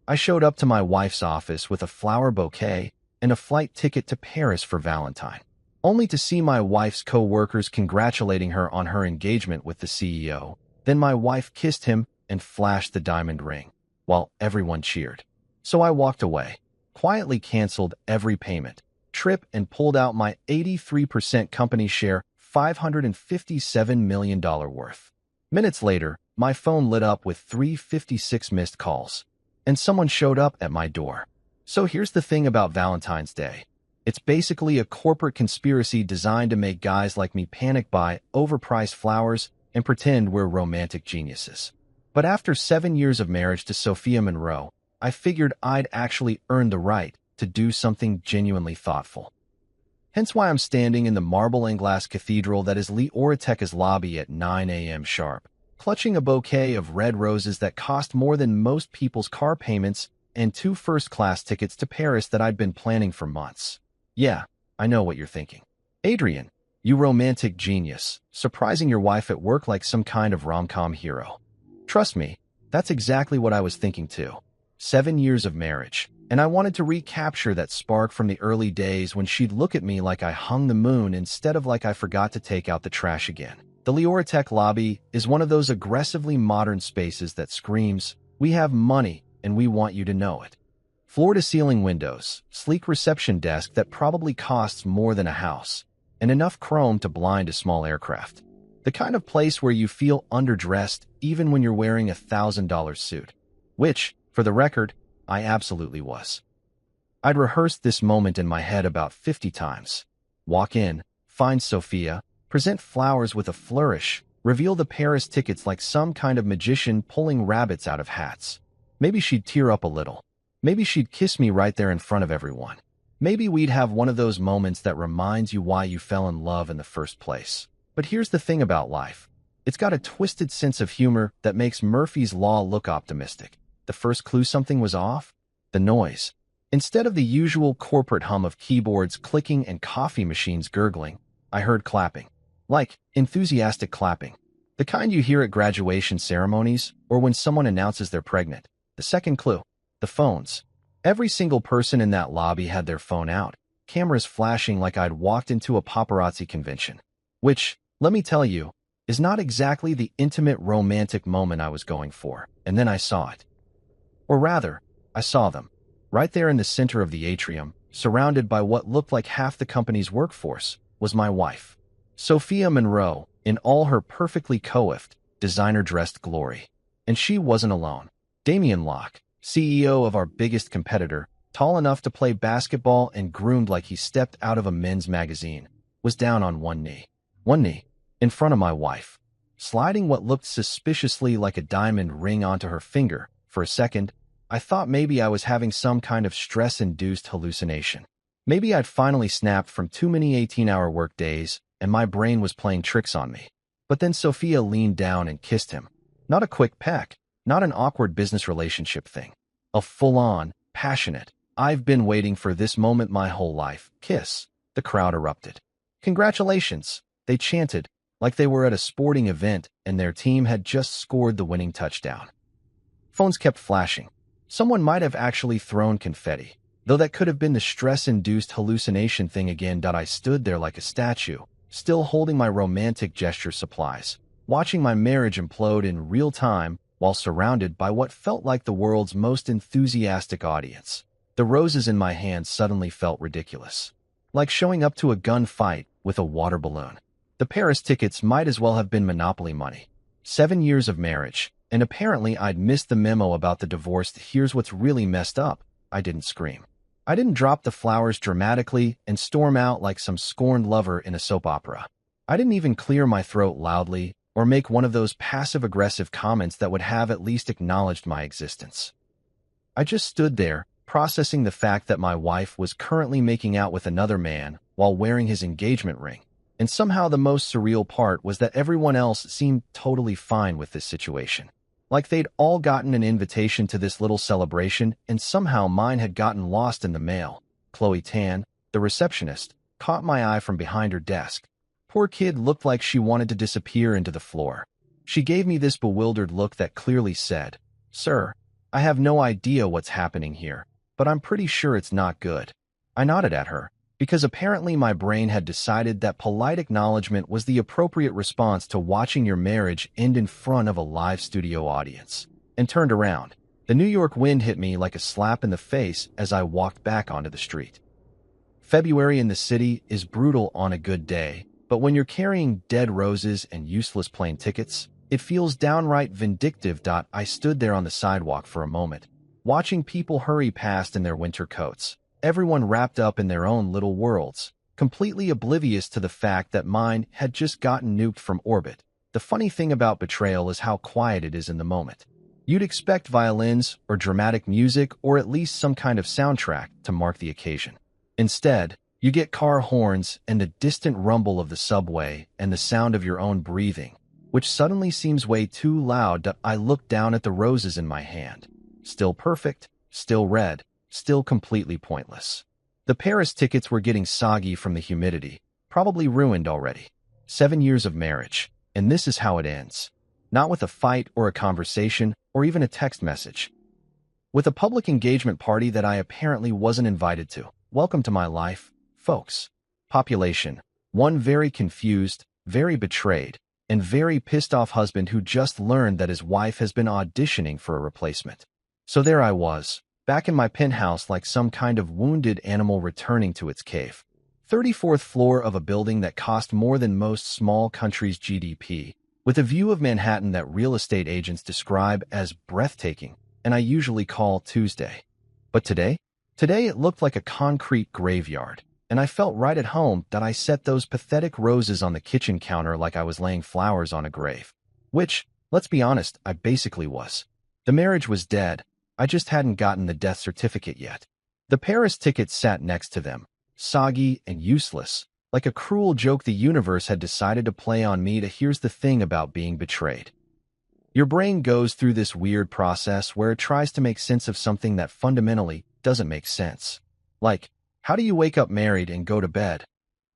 I showed up to my wife's office with a flower bouquet and a flight ticket to Paris for Valentine, only to see my wife's co-workers congratulating her on her engagement with the CEO. Then my wife kissed him and flashed the diamond ring, while everyone cheered. So I walked away, quietly canceled every payment, trip, and pulled out my 83% company share, $557 million worth. Minutes later, my phone lit up with 356 missed calls, and someone showed up at my door. So here's the thing about Valentine's Day. It's basically a corporate conspiracy designed to make guys like me panic buy overpriced flowers and pretend we're romantic geniuses. But after 7 years of marriage to Sophia Monroe, I figured I'd actually earned the right to do something genuinely thoughtful. Hence why I'm standing in the marble and glass cathedral that is Leoriteca's lobby at 9 a.m. sharp, clutching a bouquet of red roses that cost more than most people's car payments and 2 first-class tickets to Paris that I'd been planning for months. Yeah, I know what you're thinking. Adrian, you romantic genius, surprising your wife at work like some kind of rom-com hero. Trust me, that's exactly what I was thinking too. 7 years of marriage, and I wanted to recapture that spark from the early days when she'd look at me like I hung the moon instead of like I forgot to take out the trash again. The Leoritech lobby is one of those aggressively modern spaces that screams, "We have money, and we want you to know it." Floor-to-ceiling windows, sleek reception desk that probably costs more than a house, and enough chrome to blind a small aircraft. The kind of place where you feel underdressed even when you're wearing a $1,000 suit. Which, for the record, I absolutely was. I'd rehearsed this moment in my head about 50 times. Walk in, find Sophia, present flowers with a flourish, reveal the Paris tickets like some kind of magician pulling rabbits out of hats. Maybe she'd tear up a little. Maybe she'd kiss me right there in front of everyone. Maybe we'd have one of those moments that reminds you why you fell in love in the first place. But here's the thing about life. It's got a twisted sense of humor that makes Murphy's Law look optimistic. The first clue something was off? The noise. Instead of the usual corporate hum of keyboards clicking and coffee machines gurgling, I heard clapping. Like, enthusiastic clapping. The kind you hear at graduation ceremonies or when someone announces they're pregnant. The second clue. The phones. Every single person in that lobby had their phone out, cameras flashing like I'd walked into a paparazzi convention. Which, let me tell you, is not exactly the intimate romantic moment I was going for. And then I saw it. Or rather, I saw them. Right there in the center of the atrium, surrounded by what looked like half the company's workforce, was my wife. Sophia Monroe, in all her perfectly coiffed, designer-dressed glory. And she wasn't alone. Damian Locke, CEO of our biggest competitor, tall enough to play basketball and groomed like he stepped out of a men's magazine, was down on one knee, in front of my wife, sliding what looked suspiciously like a diamond ring onto her finger. For a second, I thought maybe I was having some kind of stress-induced hallucination. Maybe I'd finally snapped from too many 18-hour work days, and my brain was playing tricks on me. But then Sophia leaned down and kissed him. Not a quick peck, not an awkward business relationship thing. A full-on, passionate, "I've been waiting for this moment my whole life" kiss. The crowd erupted. "Congratulations," they chanted, like they were at a sporting event and their team had just scored the winning touchdown. Phones kept flashing. Someone might have actually thrown confetti, though that could have been the stress-induced hallucination thing again. I stood there like a statue, still holding my romantic gesture supplies, watching my marriage implode in real time while surrounded by what felt like the world's most enthusiastic audience. The roses in my hand suddenly felt ridiculous, like showing up to a gunfight with a water balloon. The Paris tickets might as well have been Monopoly money. 7 years of marriage, and apparently I'd missed the memo about the divorce. Here's what's really messed up. I didn't scream. I didn't drop the flowers dramatically and storm out like some scorned lover in a soap opera. I didn't even clear my throat loudly or make one of those passive-aggressive comments that would have at least acknowledged my existence. I just stood there, processing the fact that my wife was currently making out with another man while wearing his engagement ring. And somehow the most surreal part was that everyone else seemed totally fine with this situation. Like they'd all gotten an invitation to this little celebration, and somehow mine had gotten lost in the mail. Chloe Tan, the receptionist, caught my eye from behind her desk. Poor kid looked like she wanted to disappear into the floor. She gave me this bewildered look that clearly said, "Sir, I have no idea what's happening here, but I'm pretty sure it's not good. I nodded at her, because apparently my brain had decided that polite acknowledgement was the appropriate response to watching your marriage end in front of a live studio audience, and turned around. The New York wind hit me like a slap in the face as I walked back onto the street. February in the city is brutal on a good day, but when you're carrying dead roses and useless plane tickets, it feels downright vindictive. I stood there on the sidewalk for a moment, watching people hurry past in their winter coats, everyone wrapped up in their own little worlds, completely oblivious to the fact that mine had just gotten nuked from orbit. The funny thing about betrayal is how quiet it is in the moment. You'd expect violins or dramatic music or at least some kind of soundtrack to mark the occasion. Instead, you get car horns and the distant rumble of the subway and the sound of your own breathing, which suddenly seems way too loud. I look down at the roses in my hand. Still perfect, still red, still completely pointless. The Paris tickets were getting soggy from the humidity, probably ruined already. 7 years of marriage, and this is how it ends. Not with a fight or a conversation or even a text message. With a public engagement party that I apparently wasn't invited to. Welcome to my life, folks. Population: one very confused, very betrayed, and very pissed off husband who just learned that his wife has been auditioning for a replacement. So there I was, back in my penthouse like some kind of wounded animal returning to its cave. 34th floor of a building that cost more than most small countries' GDP, with a view of Manhattan that real estate agents describe as breathtaking, and I usually call Tuesday. But today it looked like a concrete graveyard, and I felt right at home. That I set those pathetic roses on the kitchen counter like I was laying flowers on a grave. Which, let's be honest, I basically was. The marriage was dead, I just hadn't gotten the death certificate yet. The Paris ticket sat next to them, soggy and useless, like a cruel joke the universe had decided to play on me. Here's the thing about being betrayed. Your brain goes through this weird process where it tries to make sense of something that fundamentally doesn't make sense. Like, how do you wake up married and go to bed?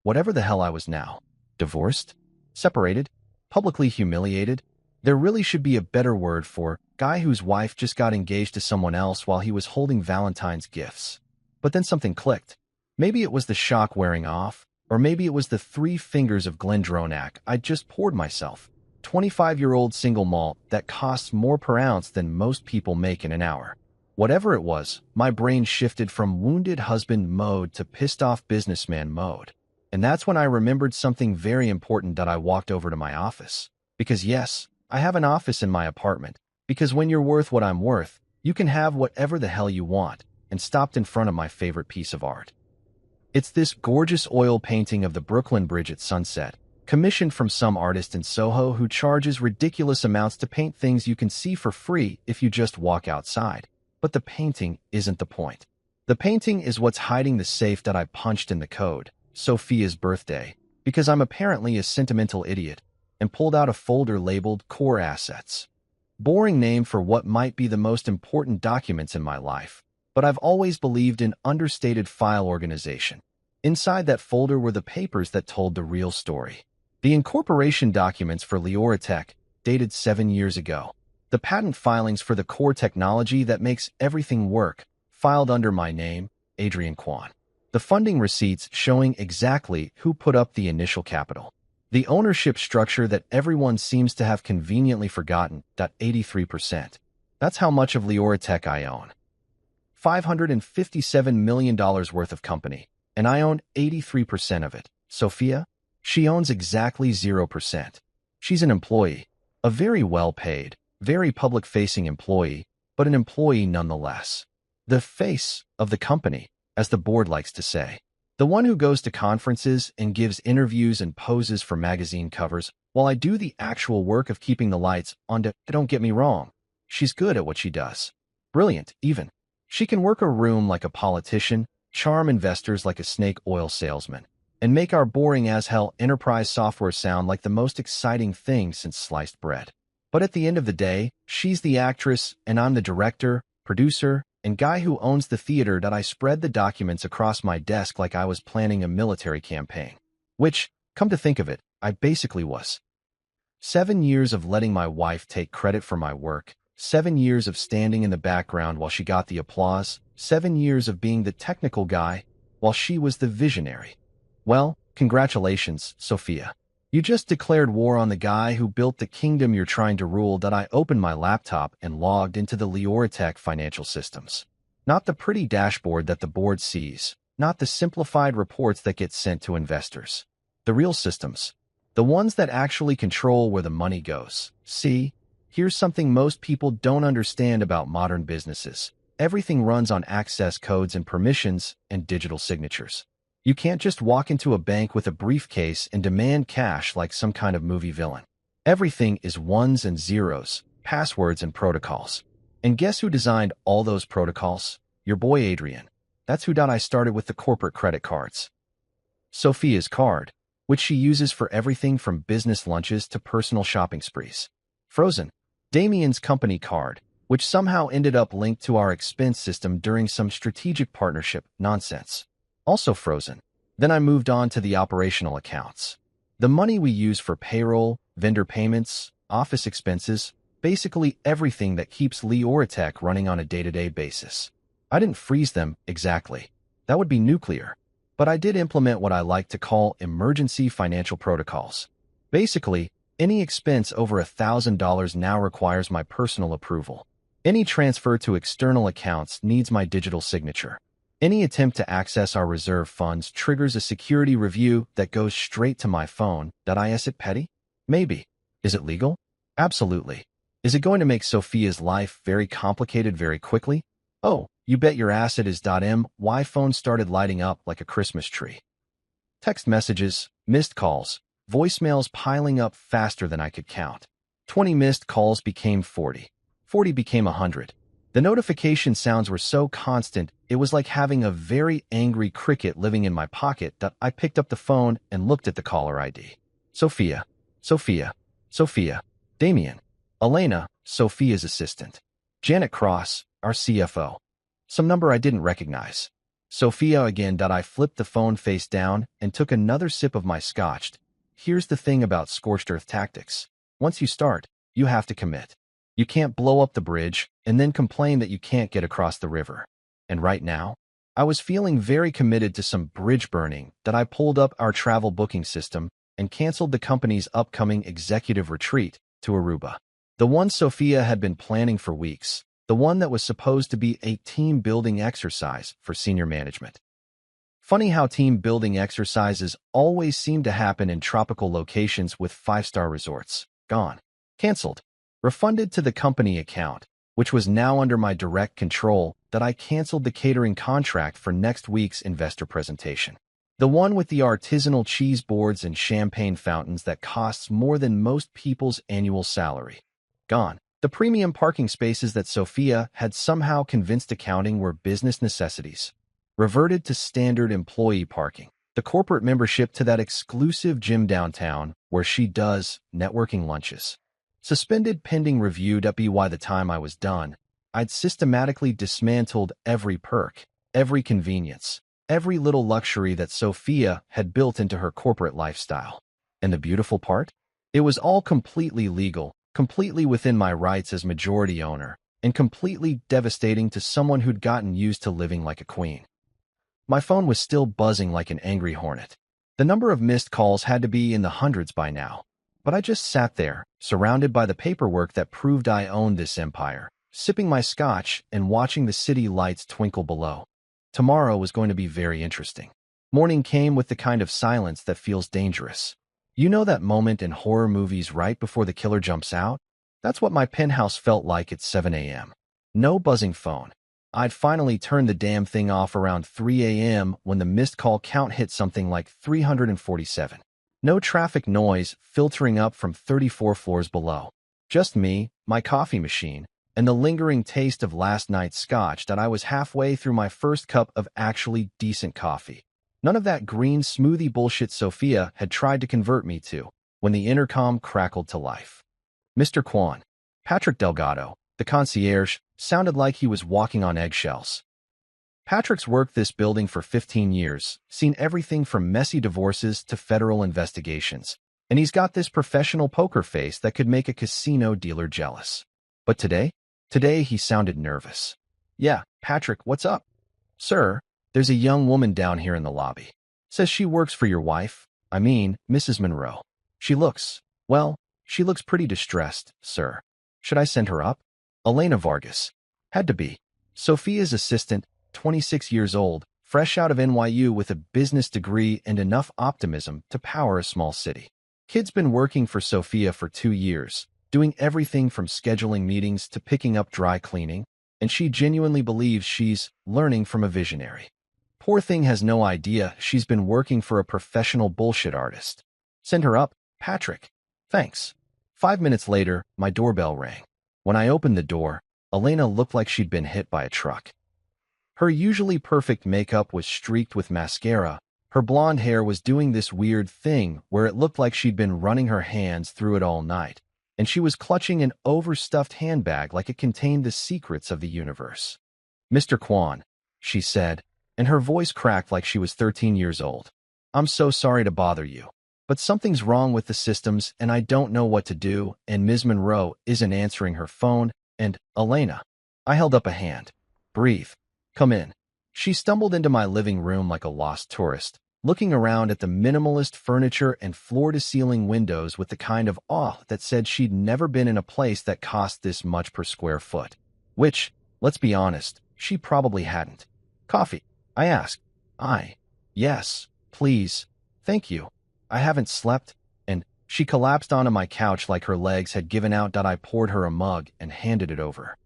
Whatever the hell I was now. Divorced? Separated? Publicly humiliated? There really should be a better word for guy whose wife just got engaged to someone else while he was holding Valentine's gifts. But then something clicked. Maybe it was the shock wearing off, or maybe it was the 3 fingers of Glendronach I'd just poured myself. 25-year-old single malt that costs more per ounce than most people make in an hour. Whatever it was, my brain shifted from wounded husband mode to pissed-off businessman mode. And that's when I remembered something very important. That I walked over to my office. Because yes, I have an office in my apartment. Because when you're worth what I'm worth, you can have whatever the hell you want, and stopped in front of my favorite piece of art. It's this gorgeous oil painting of the Brooklyn Bridge at sunset, commissioned from some artist in Soho who charges ridiculous amounts to paint things you can see for free if you just walk outside. But the painting isn't the point. The painting is what's hiding the safe that I punched in the code, Sophia's birthday, because I'm apparently a sentimental idiot, and pulled out a folder labeled Core Assets. Boring name for what might be the most important documents in my life, but I've always believed in understated file organization. Inside that folder were the papers that told the real story. The incorporation documents for Leoratech, dated 7 years ago. The patent filings for the core technology that makes everything work, filed under my name, Adrian Kwan. The funding receipts showing exactly who put up the initial capital. The ownership structure that everyone seems to have conveniently forgotten, 83%. That's how much of Leoratech I own. $557 million worth of company, and I own 83% of it. Sophia? She owns exactly 0%. She's an employee, a very well-paid, very public-facing employee, but an employee nonetheless. The face of the company, as the board likes to say. The one who goes to conferences and gives interviews and poses for magazine covers, while I do the actual work of keeping the lights on. Don't get me wrong. She's good at what she does. Brilliant, even. She can work a room like a politician, charm investors like a snake oil salesman, and make our boring-as-hell enterprise software sound like the most exciting thing since sliced bread. But at the end of the day, she's the actress, and I'm the director, producer, and guy who owns the theater. That I spread the documents across my desk like I was planning a military campaign. Which, come to think of it, I basically was. 7 years of letting my wife take credit for my work, 7 years of standing in the background while she got the applause, 7 years of being the technical guy while she was the visionary. Well, congratulations, Sophia. You just declared war on the guy who built the kingdom you're trying to rule. That I opened my laptop and logged into the Leoritech financial systems. Not the pretty dashboard that the board sees, not the simplified reports that get sent to investors. The real systems. The ones that actually control where the money goes. See, here's something most people don't understand about modern businesses. Everything runs on access codes and permissions and digital signatures. You can't just walk into a bank with a briefcase and demand cash like some kind of movie villain. Everything is ones and zeros, passwords and protocols. And guess who designed all those protocols? Your boy Adrian. That's who I started with the corporate credit cards. Sophia's card, which she uses for everything from business lunches to personal shopping sprees. Frozen. Damien's company card, which somehow ended up linked to our expense system during some strategic partnership nonsense. Also frozen. Then I moved on to the operational accounts. The money we use for payroll, vendor payments, office expenses, basically everything that keeps Leoritech running on a day-to-day basis. I didn't freeze them, exactly. That would be nuclear. But I did implement what I like to call emergency financial protocols. Basically, any expense over $1,000 now requires my personal approval. Any transfer to external accounts needs my digital signature. Any attempt to access our reserve funds triggers a security review that goes straight to my phone. Is it petty? Maybe. Is it legal? Absolutely. Is it going to make Sophia's life very complicated very quickly? Oh, you bet your ass it is. My phone started lighting up like a Christmas tree. Text messages, missed calls, voicemails piling up faster than I could count. 20 missed calls became 40. 40 became 100. The notification sounds were so constant, it was like having a very angry cricket living in my pocket. I picked up the phone and looked at the caller ID. Sophia, Sophia, Sophia, Damien, Elena, Sophia's assistant, Janet Cross, our CFO. Some number I didn't recognize. Sophia again. I flipped the phone face down and took another sip of my scotch. Here's the thing about scorched earth tactics. Once you start, you have to commit. You can't blow up the bridge and then complain that you can't get across the river. And right now, I was feeling very committed to some bridge burning. I pulled up our travel booking system and canceled the company's upcoming executive retreat to Aruba. The one Sophia had been planning for weeks. The one that was supposed to be a team-building exercise for senior management. Funny how team-building exercises always seem to happen in tropical locations with 5-star resorts. Gone. Canceled. Refunded to the company account, which was now under my direct control. I canceled the catering contract for next week's investor presentation. The one with the artisanal cheese boards and champagne fountains that costs more than most people's annual salary. Gone. The premium parking spaces that Sophia had somehow convinced accounting were business necessities. Reverted to standard employee parking. The corporate membership to that exclusive gym downtown where she does networking lunches. Suspended pending review. By the time I was done, I'd systematically dismantled every perk, every convenience, every little luxury that Sophia had built into her corporate lifestyle. And the beautiful part? It was all completely legal, completely within my rights as majority owner, and completely devastating to someone who'd gotten used to living like a queen. My phone was still buzzing like an angry hornet. The number of missed calls had to be in the hundreds by now. But I just sat there, surrounded by the paperwork that proved I owned this empire, sipping my scotch and watching the city lights twinkle below. Tomorrow was going to be very interesting. Morning came with the kind of silence that feels dangerous. You know that moment in horror movies right before the killer jumps out? That's what my penthouse felt like at 7 a.m. No buzzing phone. I'd finally turned the damn thing off around 3 a.m. when the missed call count hit something like 347. No traffic noise filtering up from 34 floors below. Just me, my coffee machine, and the lingering taste of last night's scotch. I was halfway through my first cup of actually decent coffee. None of that green smoothie bullshit Sophia had tried to convert me to, when the intercom crackled to life. Mr. Kwan, Patrick Delgado, the concierge, sounded like he was walking on eggshells. Patrick's worked this building for 15 years, seen everything from messy divorces to federal investigations, and he's got this professional poker face that could make a casino dealer jealous. But today, Today he sounded nervous. Yeah, Patrick, what's up? Sir, there's a young woman down here in the lobby. Says she works for your wife. I mean, Mrs. Monroe. Well, she looks pretty distressed, sir. Should I send her up? Elena Vargas. Had to be. Sophia's assistant, 26 years old, fresh out of NYU with a business degree and enough optimism to power a small city. Kid's been working for Sophia for 2 years, doing everything from scheduling meetings to picking up dry cleaning, and she genuinely believes she's learning from a visionary. Poor thing has no idea she's been working for a professional bullshit artist. Send her up, Patrick. Thanks. 5 minutes later, my doorbell rang. When I opened the door, Elena looked like she'd been hit by a truck. Her usually perfect makeup was streaked with mascara. Her blonde hair was doing this weird thing where it looked like she'd been running her hands through it all night, and she was clutching an overstuffed handbag like it contained the secrets of the universe. Mr. Kwan, she said, and her voice cracked like she was 13 years old. I'm so sorry to bother you, but something's wrong with the systems and I don't know what to do, and Ms. Monroe isn't answering her phone, and, Elena. I held up a hand. Breathe. Come in. She stumbled into my living room like a lost tourist, looking around at the minimalist furniture and floor-to-ceiling windows with the kind of awe that said she'd never been in a place that cost this much per square foot. Which, let's be honest, she probably hadn't. Coffee? I asked. Yes, please. Thank you. I haven't slept, and she collapsed onto my couch like her legs had given out. I poured her a mug and handed it over.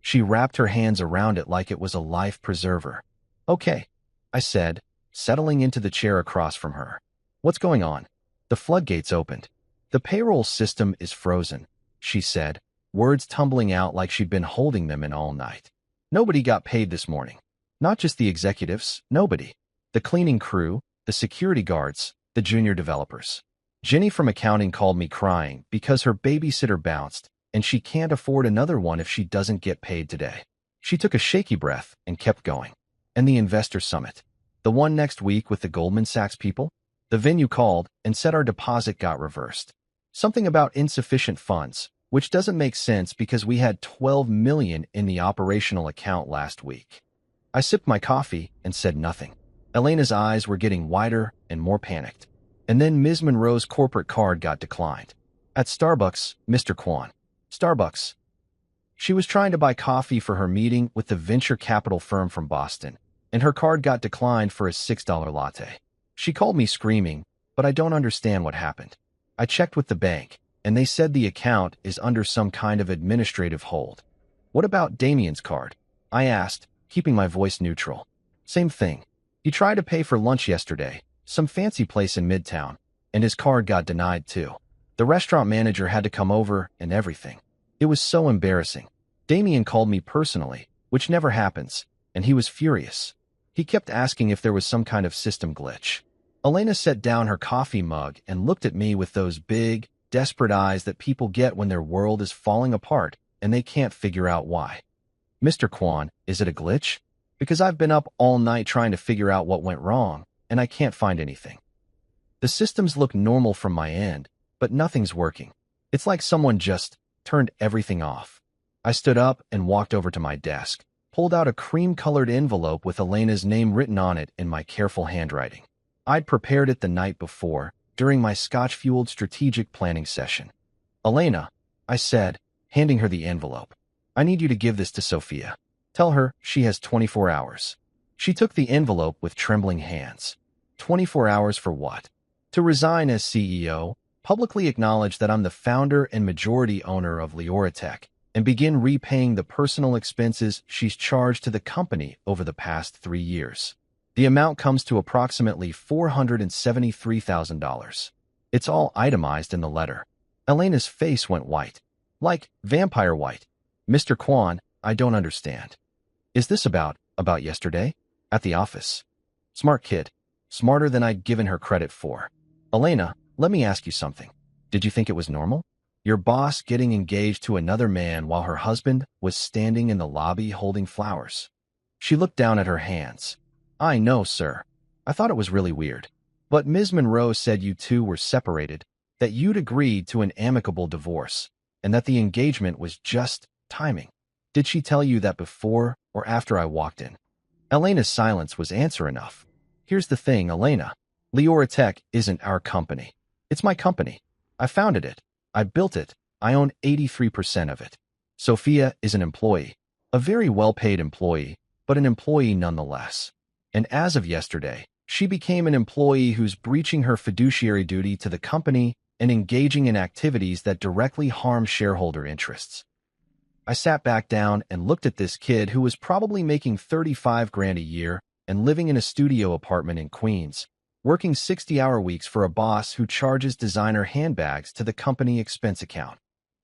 She wrapped her hands around it like it was a life preserver. Okay, I said, settling into the chair across from her. What's going on? The floodgates opened. The payroll system is frozen, she said, words tumbling out like she'd been holding them in all night. Nobody got paid this morning. Not just the executives, nobody. The cleaning crew, the security guards, the junior developers. Jenny from accounting called me crying because her babysitter bounced, and she can't afford another one if she doesn't get paid today. She took a shaky breath and kept going. And the investor summit. The one next week with the Goldman Sachs people? The venue called and said our deposit got reversed. Something about insufficient funds, which doesn't make sense because we had $12 million in the operational account last week. I sipped my coffee and said nothing. Elena's eyes were getting wider and more panicked. And then Ms. Monroe's corporate card got declined. At Starbucks, Mr. Kwan. Starbucks. She was trying to buy coffee for her meeting with the venture capital firm from Boston, and her card got declined for a $6 latte. She called me screaming, but I don't understand what happened. I checked with the bank, and they said the account is under some kind of administrative hold. What about Damien's card? I asked, keeping my voice neutral. Same thing. He tried to pay for lunch yesterday, some fancy place in Midtown, and his card got denied too. The restaurant manager had to come over and everything. It was so embarrassing. Damien called me personally, which never happens, and he was furious. He kept asking if there was some kind of system glitch. Elena set down her coffee mug and looked at me with those big, desperate eyes that people get when their world is falling apart and they can't figure out why. Mr. Kwan, is it a glitch? Because I've been up all night trying to figure out what went wrong, and I can't find anything. The systems look normal from my end, but nothing's working. It's like someone just turned everything off. I stood up and walked over to my desk, pulled out a cream-colored envelope with Elena's name written on it in my careful handwriting. I'd prepared it the night before, during my scotch-fueled strategic planning session. Elena, I said, handing her the envelope. I need you to give this to Sophia. Tell her she has 24 hours. She took the envelope with trembling hands. 24 hours for what? To resign as CEO, publicly acknowledge that I'm the founder and majority owner of Leoratech, and begin repaying the personal expenses she's charged to the company over the past 3 years. The amount comes to approximately $473,000. It's all itemized in the letter. Elena's face went white. Like vampire white. Mr. Kwan, I don't understand. Is this about yesterday? At the office. Smart kid. Smarter than I'd given her credit for. Elena, let me ask you something. Did you think it was normal? Your boss getting engaged to another man while her husband was standing in the lobby holding flowers. She looked down at her hands. I know, sir. I thought it was really weird. But Ms. Monroe said you two were separated, that you'd agreed to an amicable divorce, and that the engagement was just timing. Did she tell you that before or after I walked in? Elena's silence was answer enough. Here's the thing, Elena. Leoratech isn't our company. It's my company. I founded it. I built it. I own 83% of it. Sophia is an employee. A very well-paid employee, but an employee nonetheless. And as of yesterday, she became an employee who's breaching her fiduciary duty to the company and engaging in activities that directly harm shareholder interests. I sat back down and looked at this kid who was probably making 35 grand a year and living in a studio apartment in Queens, working 60-hour weeks for a boss who charges designer handbags to the company expense account.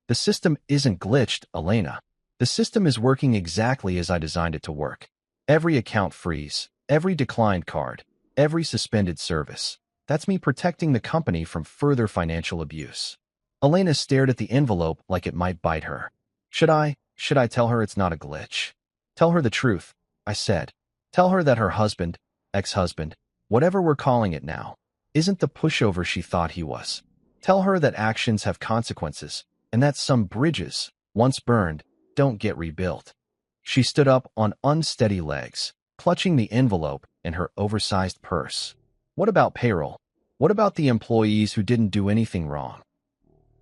The system isn't glitched, Elena. The system is working exactly as I designed it to work. Every account freeze, every declined card, every suspended service. That's me protecting the company from further financial abuse. Elena stared at the envelope like it might bite her. Should I tell her it's not a glitch? Tell her the truth, I said. Tell her that her husband, ex-husband, whatever we're calling it now, isn't the pushover she thought he was. Tell her that actions have consequences, and that some bridges, once burned, don't get rebuilt. She stood up on unsteady legs, clutching the envelope in her oversized purse. What about payroll? What about the employees who didn't do anything wrong?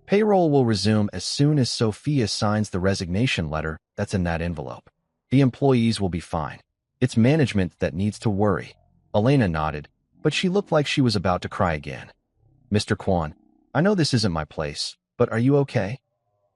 Payroll will resume as soon as Sophia signs the resignation letter that's in that envelope. The employees will be fine. It's management that needs to worry. Elena nodded, but she looked like she was about to cry again. Mr. Kwan, I know this isn't my place, but are you okay?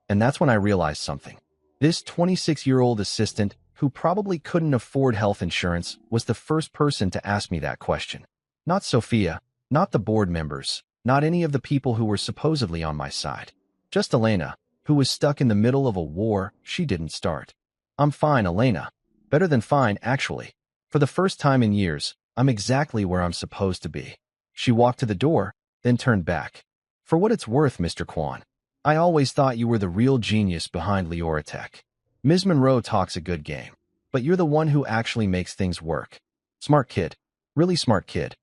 And that's when I realized something. This 26-year-old assistant, who probably couldn't afford health insurance, was the first person to ask me that question. Not Sophia, not the board members, not any of the people who were supposedly on my side. Just Elena, who was stuck in the middle of a war she didn't start. I'm fine, Elena. Better than fine, actually. For the first time in years, I'm exactly where I'm supposed to be. She walked to the door, then turned back. For what it's worth, Mr. Kwan, I always thought you were the real genius behind Leoratech. Ms. Monroe talks a good game, but you're the one who actually makes things work. Smart kid. Really smart kid.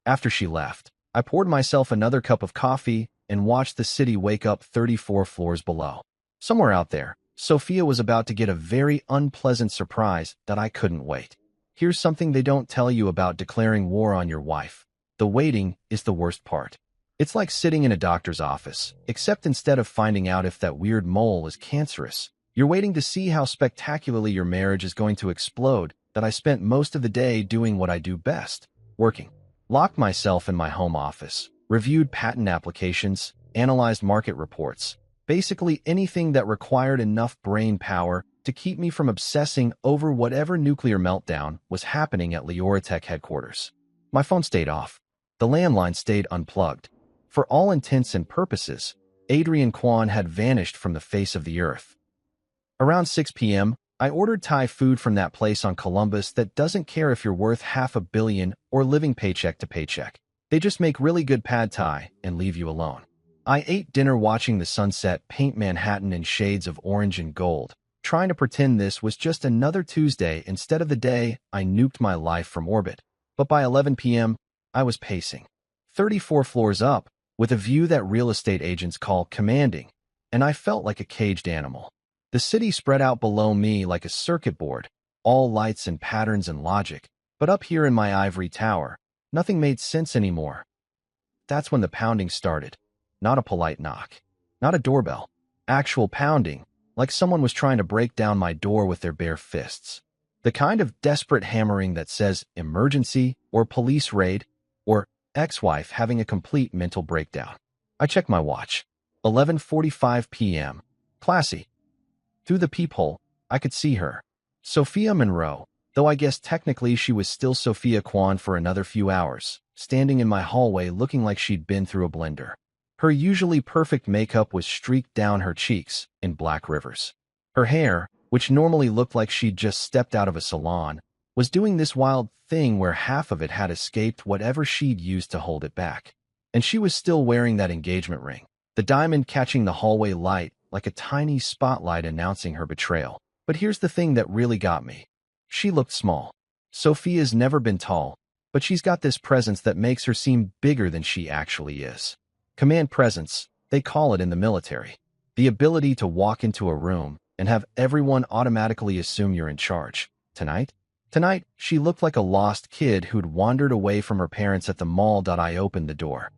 After she left, I poured myself another cup of coffee and watched the city wake up 34 floors below. Somewhere out there, Sophia was about to get a very unpleasant surprise that I couldn't wait. Here's something they don't tell you about declaring war on your wife. The waiting is the worst part. It's like sitting in a doctor's office, except instead of finding out if that weird mole is cancerous, you're waiting to see how spectacularly your marriage is going to explode. That I spent most of the day doing what I do best, working. Locked myself in my home office, reviewed patent applications, analyzed market reports, basically anything that required enough brain power to keep me from obsessing over whatever nuclear meltdown was happening at Leoratech headquarters. My phone stayed off. The landline stayed unplugged. For all intents and purposes, Adrian Kwan had vanished from the face of the earth. Around 6 p.m., I ordered Thai food from that place on Columbus that doesn't care if you're worth $500 million or living paycheck to paycheck. They just make really good pad Thai and leave you alone. I ate dinner watching the sunset paint Manhattan in shades of orange and gold, trying to pretend this was just another Tuesday instead of the day I nuked my life from orbit. But by 11 p.m., I was pacing. 34 floors up, with a view that real estate agents call commanding, and I felt like a caged animal. The city spread out below me like a circuit board, all lights and patterns and logic, but up here in my ivory tower, nothing made sense anymore. That's when the pounding started. Not a polite knock. Not a doorbell. Actual pounding, like someone was trying to break down my door with their bare fists. The kind of desperate hammering that says emergency or police raid or ex-wife having a complete mental breakdown. I checked my watch. 11:45 p.m. Classy. Through the peephole, I could see her. Sophia Monroe, though I guess technically she was still Sophia Kwan for another few hours, standing in my hallway looking like she'd been through a blender. Her usually perfect makeup was streaked down her cheeks in black rivers. Her hair, which normally looked like she'd just stepped out of a salon, was doing this wild thing where half of it had escaped whatever she'd used to hold it back. And she was still wearing that engagement ring, the diamond catching the hallway light like a tiny spotlight announcing her betrayal. But here's the thing that really got me. She looked small. Sophia's never been tall, but she's got this presence that makes her seem bigger than she actually is. Command presence, they call it in the military. The ability to walk into a room and have everyone automatically assume you're in charge. Tonight? Tonight, she looked like a lost kid who'd wandered away from her parents at the mall. I opened the door.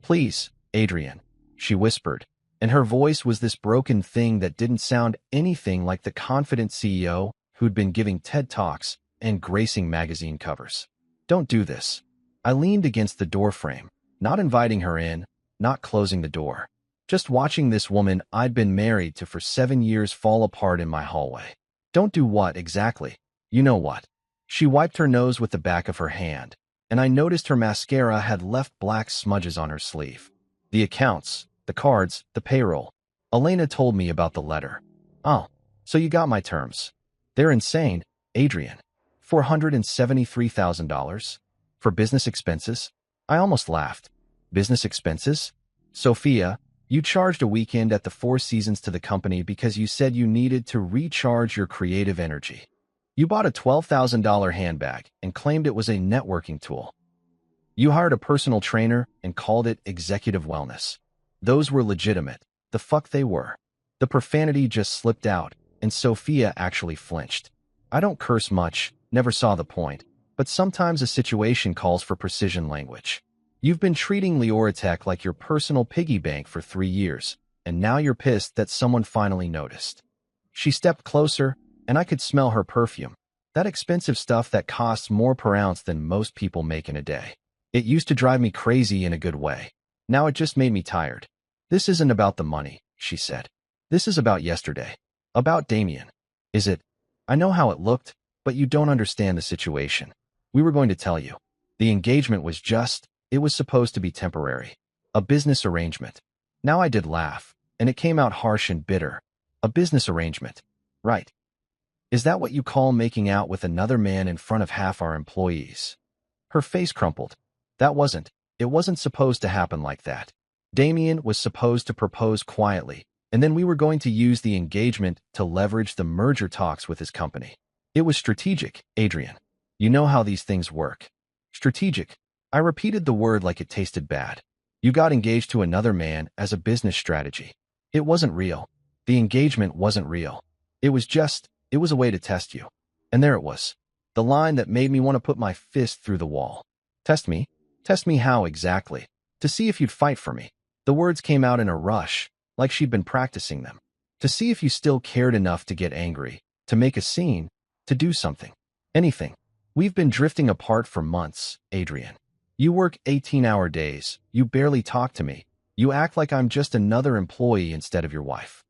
Please, Adrian, she whispered, and her voice was this broken thing that didn't sound anything like the confident CEO who'd been giving TED Talks and gracing magazine covers. Don't do this. I leaned against the doorframe, not inviting her in, not closing the door. Just watching this woman I'd been married to for 7 years fall apart in my hallway. Don't do what exactly? You know what? She wiped her nose with the back of her hand, and I noticed her mascara had left black smudges on her sleeve. The accounts, the cards, the payroll. Elena told me about the letter. Oh, so you got my terms. They're insane, Adrian. $473,000? For business expenses? I almost laughed. Business expenses? Sophia, you charged a weekend at the Four Seasons to the company because you said you needed to recharge your creative energy. You bought a $12,000 handbag and claimed it was a networking tool. You hired a personal trainer and called it executive wellness. Those were legitimate. The fuck they were. The profanity just slipped out, and Sophia actually flinched. I don't curse much, never saw the point, but sometimes a situation calls for precision language. You've been treating Leoratech like your personal piggy bank for 3 years, and now you're pissed that someone finally noticed. She stepped closer, and I could smell her perfume. That expensive stuff that costs more per ounce than most people make in a day. It used to drive me crazy in a good way. Now it just made me tired. This isn't about the money, she said. This is about yesterday. About Damien. Is it? I know how it looked, but you don't understand the situation. We were going to tell you. The engagement was it was supposed to be temporary. A business arrangement. Now I did laugh, and it came out harsh and bitter. A business arrangement. Right. Is that what you call making out with another man in front of half our employees? Her face crumpled. It wasn't supposed to happen like that. Damien was supposed to propose quietly, and then we were going to use the engagement to leverage the merger talks with his company. It was strategic, Adrian. You know how these things work. Strategic. I repeated the word like it tasted bad. You got engaged to another man as a business strategy. It wasn't real. The engagement wasn't real. It was a way to test you. And there it was. The line that made me want to put my fist through the wall. Test me? Test me how exactly? To see if you'd fight for me. The words came out in a rush, like she'd been practicing them. To see if you still cared enough to get angry, to make a scene, to do something. Anything. We've been drifting apart for months, Adrian. You work 18-hour days. You barely talk to me. You act like I'm just another employee instead of your wife.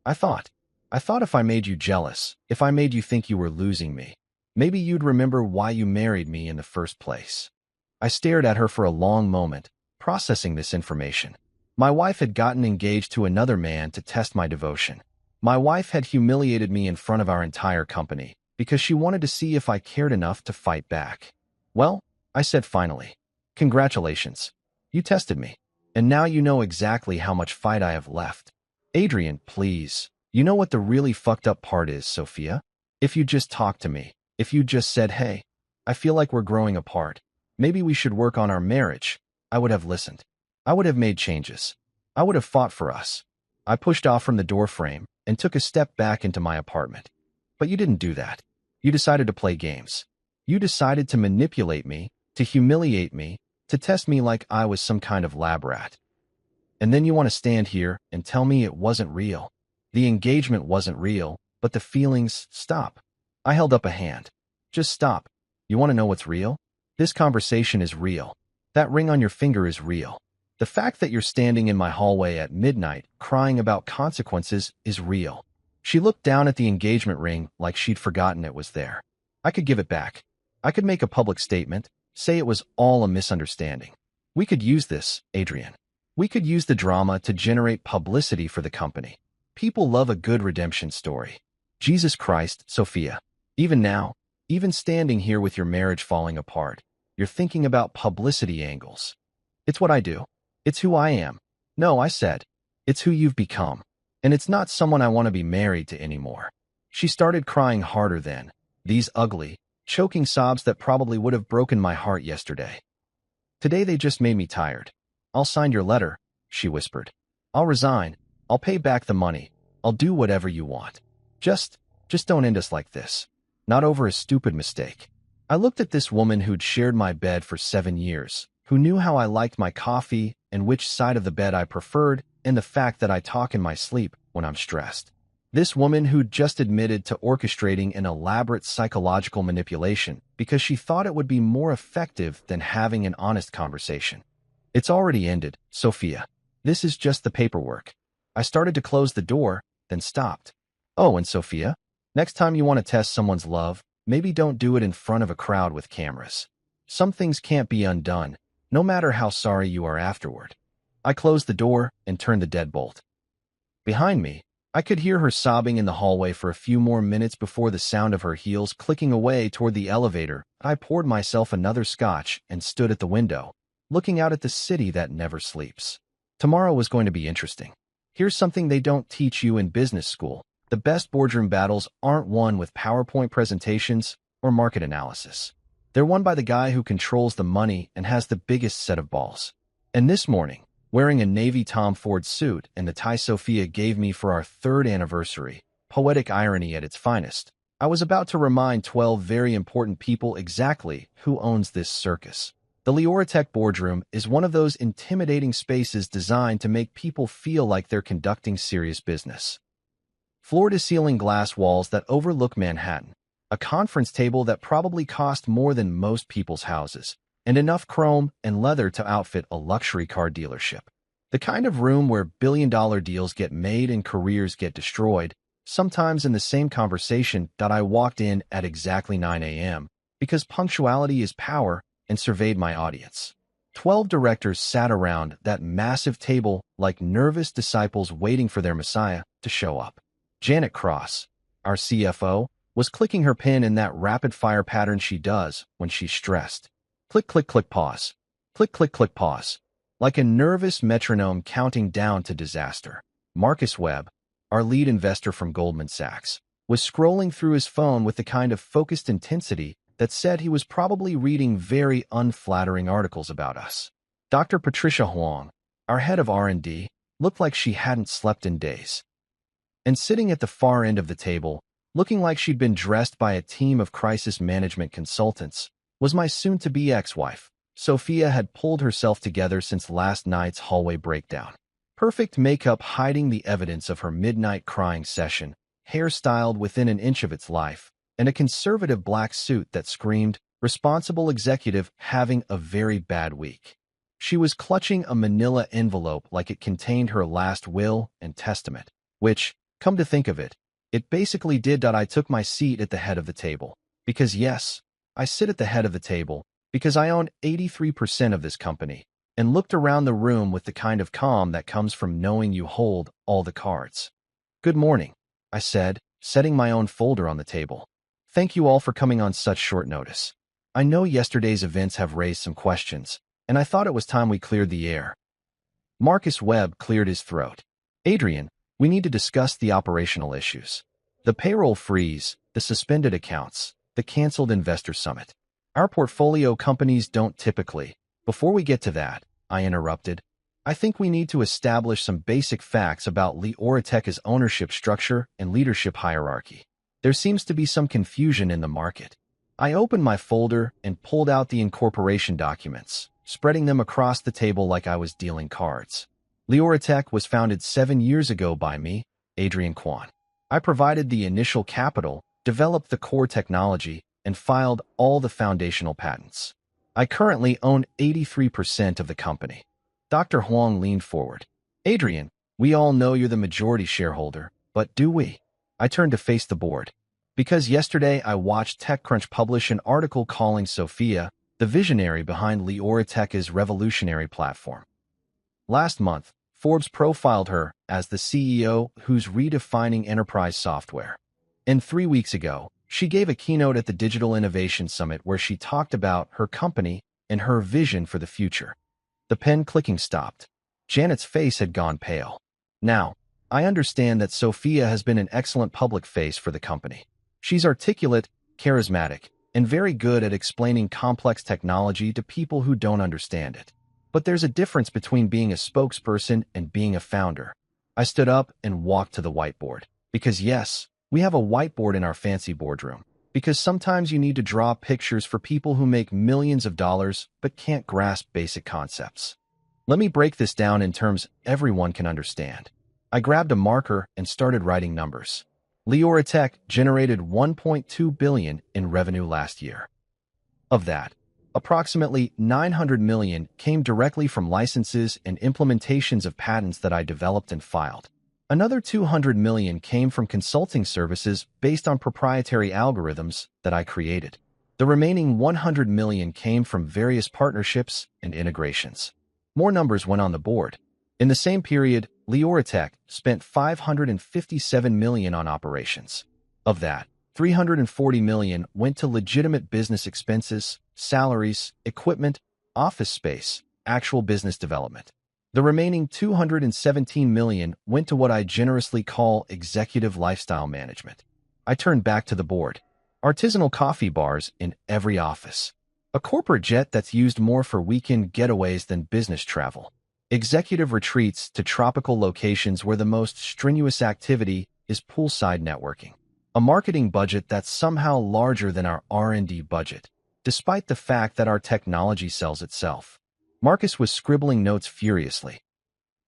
I thought if I made you jealous, if I made you think you were losing me, maybe you'd remember why you married me in the first place. I stared at her for a long moment, processing this information. My wife had gotten engaged to another man to test my devotion. My wife had humiliated me in front of our entire company because she wanted to see if I cared enough to fight back. Well, I said finally, congratulations. You tested me, and now you know exactly how much fight I have left. Adrian, please. You know what the really fucked up part is, Sophia? If you just talked to me, if you just said, hey, I feel like we're growing apart. Maybe we should work on our marriage. I would have listened. I would have made changes. I would have fought for us. I pushed off from the doorframe and took a step back into my apartment. But you didn't do that. You decided to play games. You decided to manipulate me, to humiliate me, to test me like I was some kind of lab rat. And then you want to stand here and tell me it wasn't real. The engagement wasn't real, but the feelings, stop. I held up a hand. Just stop. You want to know what's real? This conversation is real. That ring on your finger is real. The fact that you're standing in my hallway at midnight crying about consequences is real. She looked down at the engagement ring like she'd forgotten it was there. I could give it back. I could make a public statement, say it was all a misunderstanding. We could use this, Adrian. We could use the drama to generate publicity for the company. People love a good redemption story. Jesus Christ, Sophia. Even now, even standing here with your marriage falling apart, you're thinking about publicity angles. It's what I do. It's who I am. No, I said. It's who you've become. And it's not someone I want to be married to anymore. She started crying harder then. These ugly, choking sobs that probably would have broken my heart yesterday. Today they just made me tired. I'll sign your letter, she whispered. I'll resign. I'll pay back the money. I'll do whatever you want. Just, just don't end us like this. Not over a stupid mistake. I looked at this woman who'd shared my bed for 7 years, who knew how I liked my coffee and which side of the bed I preferred, and the fact that I talk in my sleep when I'm stressed. This woman who'd just admitted to orchestrating an elaborate psychological manipulation because she thought it would be more effective than having an honest conversation. It's already ended, Sophia. This is just the paperwork. I started to close the door, then stopped. Oh, and Sophia, next time you want to test someone's love, maybe don't do it in front of a crowd with cameras. Some things can't be undone, no matter how sorry you are afterward. I closed the door and turned the deadbolt. Behind me, I could hear her sobbing in the hallway for a few more minutes before the sound of her heels clicking away toward the elevator. I poured myself another scotch and stood at the window, looking out at the city that never sleeps. Tomorrow was going to be interesting. Here's something they don't teach you in business school. The best boardroom battles aren't won with PowerPoint presentations or market analysis. They're won by the guy who controls the money and has the biggest set of balls. And this morning, wearing a navy Tom Ford suit and the tie Sophia gave me for our 3rd anniversary, poetic irony at its finest, I was about to remind 12 very important people exactly who owns this circus. The Leoratech boardroom is one of those intimidating spaces designed to make people feel like they're conducting serious business. Floor-to-ceiling glass walls that overlook Manhattan, a conference table that probably cost more than most people's houses, and enough chrome and leather to outfit a luxury car dealership. The kind of room where billion-dollar deals get made and careers get destroyed, sometimes in the same conversation that I walked in at exactly 9 a.m., because punctuality is power, and surveyed my audience. 12 directors sat around that massive table like nervous disciples waiting for their messiah to show up. Janet Cross, our CFO, was clicking her pen in that rapid-fire pattern she does when she's stressed. Click, click, click, pause. Click, click, click, pause. Like a nervous metronome counting down to disaster. Marcus Webb, our lead investor from Goldman Sachs, was scrolling through his phone with the kind of focused intensity that said he was probably reading very unflattering articles about us. Dr. Patricia Huang, our head of R&D, looked like she hadn't slept in days. And sitting at the far end of the table, looking like she'd been dressed by a team of crisis management consultants, was my soon-to-be ex-wife. Sophia had pulled herself together since last night's hallway breakdown. Perfect makeup hiding the evidence of her midnight crying session, hair styled within an inch of its life, and a conservative black suit that screamed, responsible executive having a very bad week. She was clutching a manila envelope like it contained her last will and testament, which, come to think of it, it basically did. I took my seat at the head of the table. Because yes, I sit at the head of the table, because I own 83% of this company, and looked around the room with the kind of calm that comes from knowing you hold all the cards. Good morning, I said, setting my own folder on the table. Thank you all for coming on such short notice. I know yesterday's events have raised some questions, and I thought it was time we cleared the air. Marcus Webb cleared his throat. Adrian, we need to discuss the operational issues. The payroll freeze, the suspended accounts, the canceled investor summit. Our portfolio companies don't typically. Before we get to that, I interrupted, I think we need to establish some basic facts about Leoratech's ownership structure and leadership hierarchy. There seems to be some confusion in the market. I opened my folder and pulled out the incorporation documents, spreading them across the table like I was dealing cards. Leoratech was founded 7 years ago by me, Adrian Kwan. I provided the initial capital, developed the core technology, and filed all the foundational patents. I currently own 83% of the company. Dr. Huang leaned forward. Adrian, we all know you're the majority shareholder, but do we? I turned to face the board. Because yesterday I watched TechCrunch publish an article calling Sophia the visionary behind Leoratech's revolutionary platform. Last month, Forbes profiled her as the CEO who's redefining enterprise software. And 3 weeks ago, she gave a keynote at the Digital Innovation Summit where she talked about her company and her vision for the future. The pen clicking stopped. Janet's face had gone pale. Now, I understand that Sophia has been an excellent public face for the company. She's articulate, charismatic, and very good at explaining complex technology to people who don't understand it. But there's a difference between being a spokesperson and being a founder. I stood up and walked to the whiteboard. Because yes, we have a whiteboard in our fancy boardroom. Because sometimes you need to draw pictures for people who make millions of dollars but can't grasp basic concepts. Let me break this down in terms everyone can understand. I grabbed a marker and started writing numbers. Leoratech generated $1.2 billion in revenue last year. Of that, approximately $900 million came directly from licenses and implementations of patents that I developed and filed. Another $200 million came from consulting services based on proprietary algorithms that I created. The remaining $100 million came from various partnerships and integrations. More numbers went on the board. In the same period, Leoratech spent $557 million on operations. Of that, $340 million went to legitimate business expenses, salaries, equipment, office space, actual business development. The remaining $217 million went to what I generously call executive lifestyle management. I turned back to the board. Artisanal coffee bars in every office. A corporate jet that's used more for weekend getaways than business travel. Executive retreats to tropical locations where the most strenuous activity is poolside networking. A marketing budget that's somehow larger than our R&D budget, despite the fact that our technology sells itself. Marcus was scribbling notes furiously.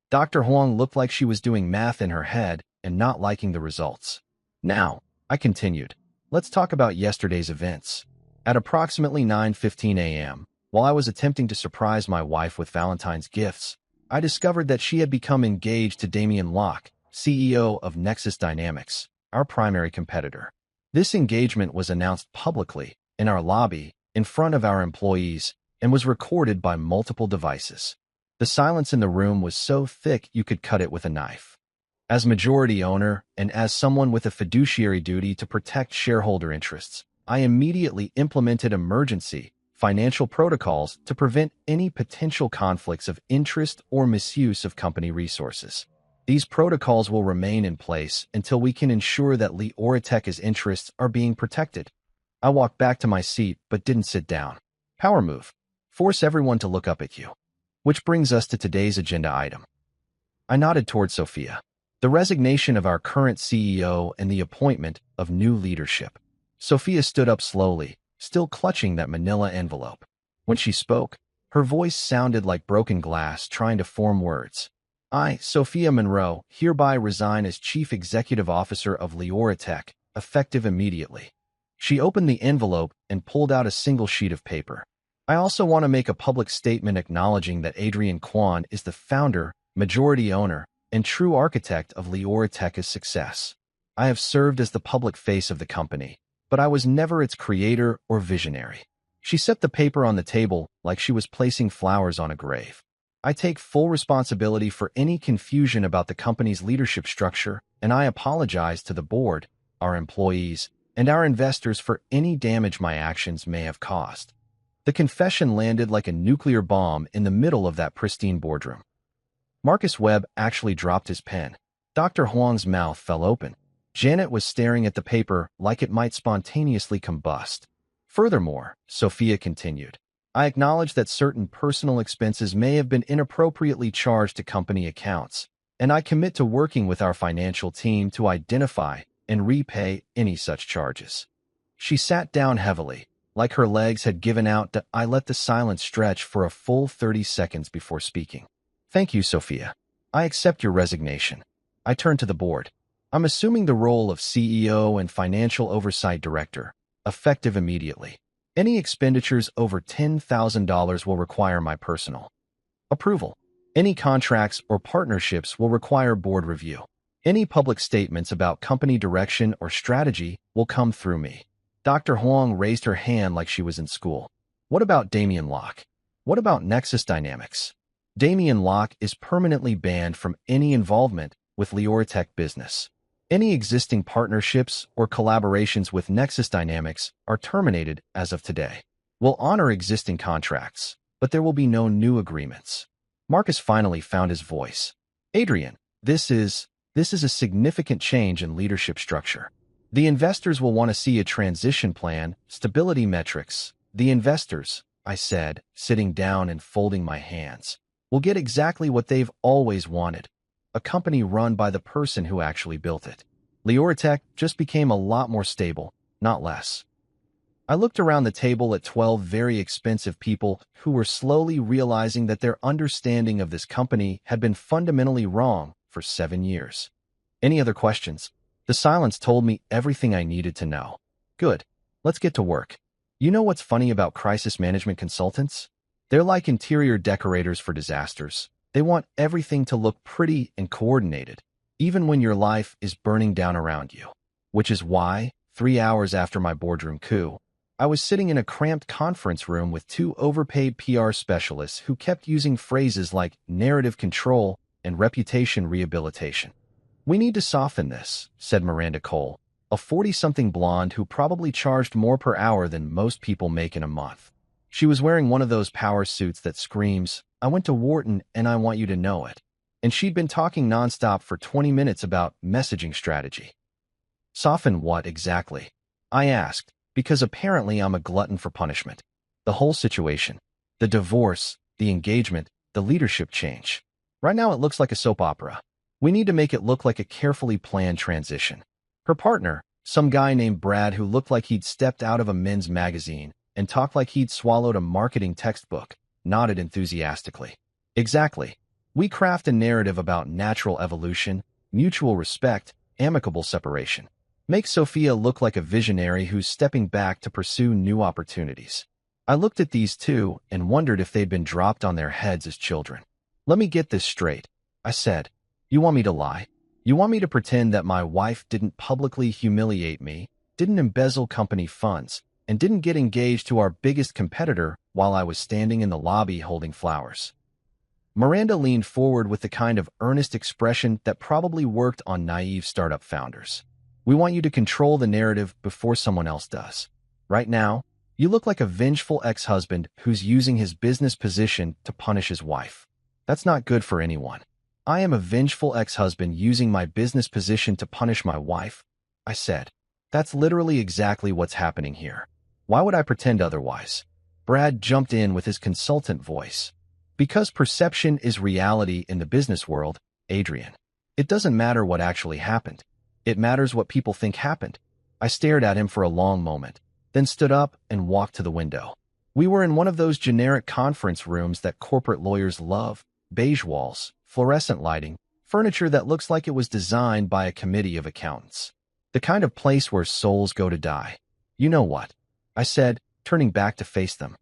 Dr. Huang looked like she was doing math in her head and not liking the results. Now, I continued, let's talk about yesterday's events. At approximately 9:15 a.m., while I was attempting to surprise my wife with Valentine's gifts, I discovered that she had become engaged to Damien Locke, CEO of Nexus Dynamics, our primary competitor. This engagement was announced publicly, in our lobby, in front of our employees, and was recorded by multiple devices. The silence in the room was so thick you could cut it with a knife. As majority owner, and as someone with a fiduciary duty to protect shareholder interests, I immediately implemented emergency financial protocols to prevent any potential conflicts of interest or misuse of company resources. These protocols will remain in place until we can ensure that Leoratech's interests are being protected. I walked back to my seat but didn't sit down. Power move. Force everyone to look up at you. Which brings us to today's agenda item. I nodded toward Sophia. The resignation of our current CEO and the appointment of new leadership. Sophia stood up slowly, still clutching that manila envelope. When she spoke, her voice sounded like broken glass trying to form words. I, Sophia Monroe, hereby resign as Chief Executive Officer of Leoratech, effective immediately. She opened the envelope and pulled out a single sheet of paper. I also want to make a public statement acknowledging that Adrian Kwan is the founder, majority owner, and true architect of Leoratech's success. I have served as the public face of the company, but I was never its creator or visionary. She set the paper on the table like she was placing flowers on a grave. I take full responsibility for any confusion about the company's leadership structure, and I apologize to the board, our employees, and our investors for any damage my actions may have caused. The confession landed like a nuclear bomb in the middle of that pristine boardroom. Marcus Webb actually dropped his pen. Dr. Huang's mouth fell open. Janet was staring at the paper like it might spontaneously combust. Furthermore, Sophia continued, I acknowledge that certain personal expenses may have been inappropriately charged to company accounts, and I commit to working with our financial team to identify and repay any such charges. She sat down heavily, like her legs had given out. I let the silence stretch for a full 30 seconds before speaking. Thank you, Sophia. I accept your resignation. I turned to the board. I'm assuming the role of CEO and Financial Oversight Director, effective immediately. Any expenditures over $10,000 will require my personal approval. Any contracts or partnerships will require board review. Any public statements about company direction or strategy will come through me. Dr. Huang raised her hand like she was in school. What about Damien Locke? What about Nexus Dynamics? Damien Locke is permanently banned from any involvement with Leoratech business. Any existing partnerships or collaborations with Nexus Dynamics are terminated as of today. We'll honor existing contracts, but there will be no new agreements. Marcus finally found his voice. Adrian, this is a significant change in leadership structure. The investors will want to see a transition plan, stability metrics. The investors, I said, sitting down and folding my hands, will get exactly what they've always wanted. a company run by the person who actually built it. Leoratech just became a lot more stable, not less. I looked around the table at 12 very expensive people who were slowly realizing that their understanding of this company had been fundamentally wrong for 7 years. Any other questions? The silence told me everything I needed to know. Good. Let's get to work. You know what's funny about crisis management consultants? They're like interior decorators for disasters. They want everything to look pretty and coordinated, even when your life is burning down around you. Which is why, 3 hours after my boardroom coup, I was sitting in a cramped conference room with 2 overpaid PR specialists who kept using phrases like narrative control and reputation rehabilitation. "We need to soften this," said Miranda Cole, a 40-something blonde who probably charged more per hour than most people make in a month. She was wearing one of those power suits that screams, "I went to Wharton and I want you to know it." And she'd been talking nonstop for 20 minutes about messaging strategy. Soften what exactly? I asked, because apparently I'm a glutton for punishment. The whole situation, the divorce, the engagement, the leadership change. Right now it looks like a soap opera. We need to make it look like a carefully planned transition. Her partner, some guy named Brad who looked like he'd stepped out of a men's magazine and talked like he'd swallowed a marketing textbook, nodded enthusiastically. Exactly. We craft a narrative about natural evolution, mutual respect, amicable separation. Make Sophia look like a visionary who's stepping back to pursue new opportunities. I looked at these two and wondered if they'd been dropped on their heads as children. "Let me get this straight," I said. "You want me to lie? You want me to pretend that my wife didn't publicly humiliate me, didn't embezzle company funds, and didn't get engaged to our biggest competitor while I was standing in the lobby holding flowers?" Miranda leaned forward with the kind of earnest expression that probably worked on naive startup founders. "We want you to control the narrative before someone else does. Right now, you look like a vengeful ex-husband who's using his business position to punish his wife. That's not good for anyone." "I am a vengeful ex-husband using my business position to punish my wife," I said. "That's literally exactly what's happening here. Why would I pretend otherwise?" Brad jumped in with his consultant voice. "Because perception is reality in the business world, Adrian. It doesn't matter what actually happened. It matters what people think happened." I stared at him for a long moment, then stood up and walked to the window. We were in one of those generic conference rooms that corporate lawyers love: beige walls, fluorescent lighting, furniture that looks like it was designed by a committee of accountants. The kind of place where souls go to die. "You know what?" I said, turning back to face them.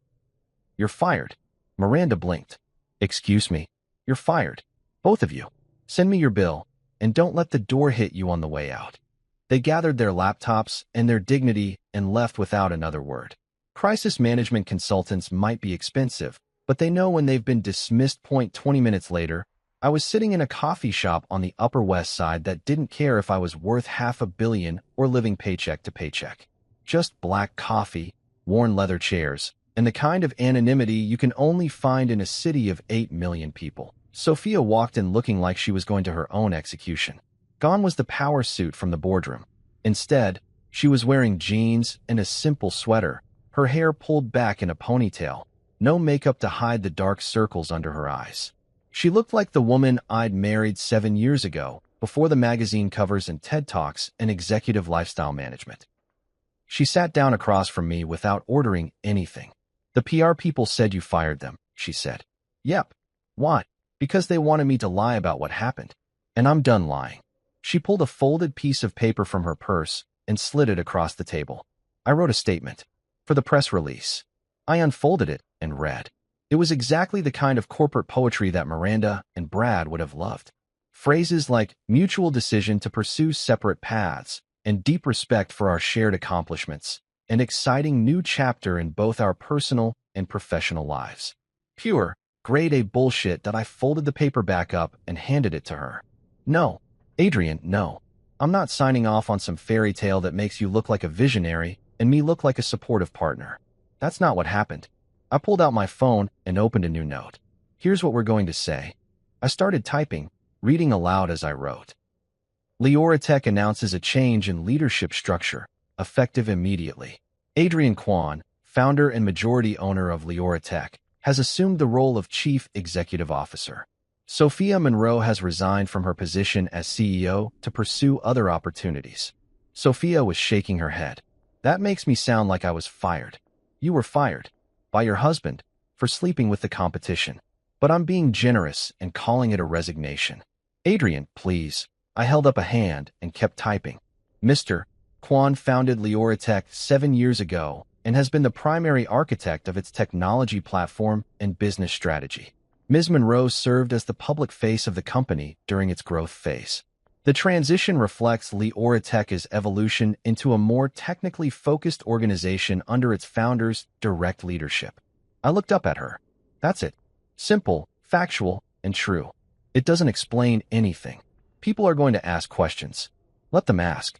"You're fired." Miranda blinked. "Excuse me? You're fired. Both of you. Send me your bill, and don't let the door hit you on the way out." They gathered their laptops and their dignity and left without another word. Crisis management consultants might be expensive, but they know when they've been dismissed. 20 minutes later, I was sitting in a coffee shop on the Upper West Side that didn't care if I was worth $500 million or living paycheck to paycheck. Just black coffee, worn leather chairs, and the kind of anonymity you can only find in a city of 8 million people. Sophia walked in looking like she was going to her own execution. Gone was the power suit from the boardroom. Instead, she was wearing jeans and a simple sweater, her hair pulled back in a ponytail, no makeup to hide the dark circles under her eyes. She looked like the woman I'd married 7 years ago, before the magazine covers and TED Talks and executive lifestyle management. She sat down across from me without ordering anything. "The PR people said you fired them," she said. "Yep. Why?" "Because they wanted me to lie about what happened. And I'm done lying." She pulled a folded piece of paper from her purse and slid it across the table. I wrote a statement. For the press release. I unfolded it and read. It was exactly the kind of corporate poetry that Miranda and Brad would have loved. Phrases like mutual decision to pursue separate paths and deep respect for our shared accomplishments, an exciting new chapter in both our personal and professional lives. Pure, grade A bullshit that I folded the paper back up and handed it to her. "No, Adrian, no. I'm not signing off on some fairy tale that makes you look like a visionary and me look like a supportive partner. That's not what happened." I pulled out my phone and opened a new note. "Here's what we're going to say." I started typing, reading aloud as I wrote. Leoratech announces a change in leadership structure, effective immediately. Adrian Kwan, founder and majority owner of Leoratech, has assumed the role of Chief Executive Officer. Sophia Monroe has resigned from her position as CEO to pursue other opportunities. Sophia was shaking her head. That makes me sound like I was fired. You were fired. By your husband, for sleeping with the competition. But I'm being generous and calling it a resignation. Adrian, please. I held up a hand and kept typing. Mr. Kwon founded Leoratech 7 years ago and has been the primary architect of its technology platform and business strategy. Ms. Monroe served as the public face of the company during its growth phase. The transition reflects Leoratech's evolution into a more technically focused organization under its founder's direct leadership. I looked up at her. That's it. Simple, factual, and true. It doesn't explain anything. People are going to ask questions. Let them ask.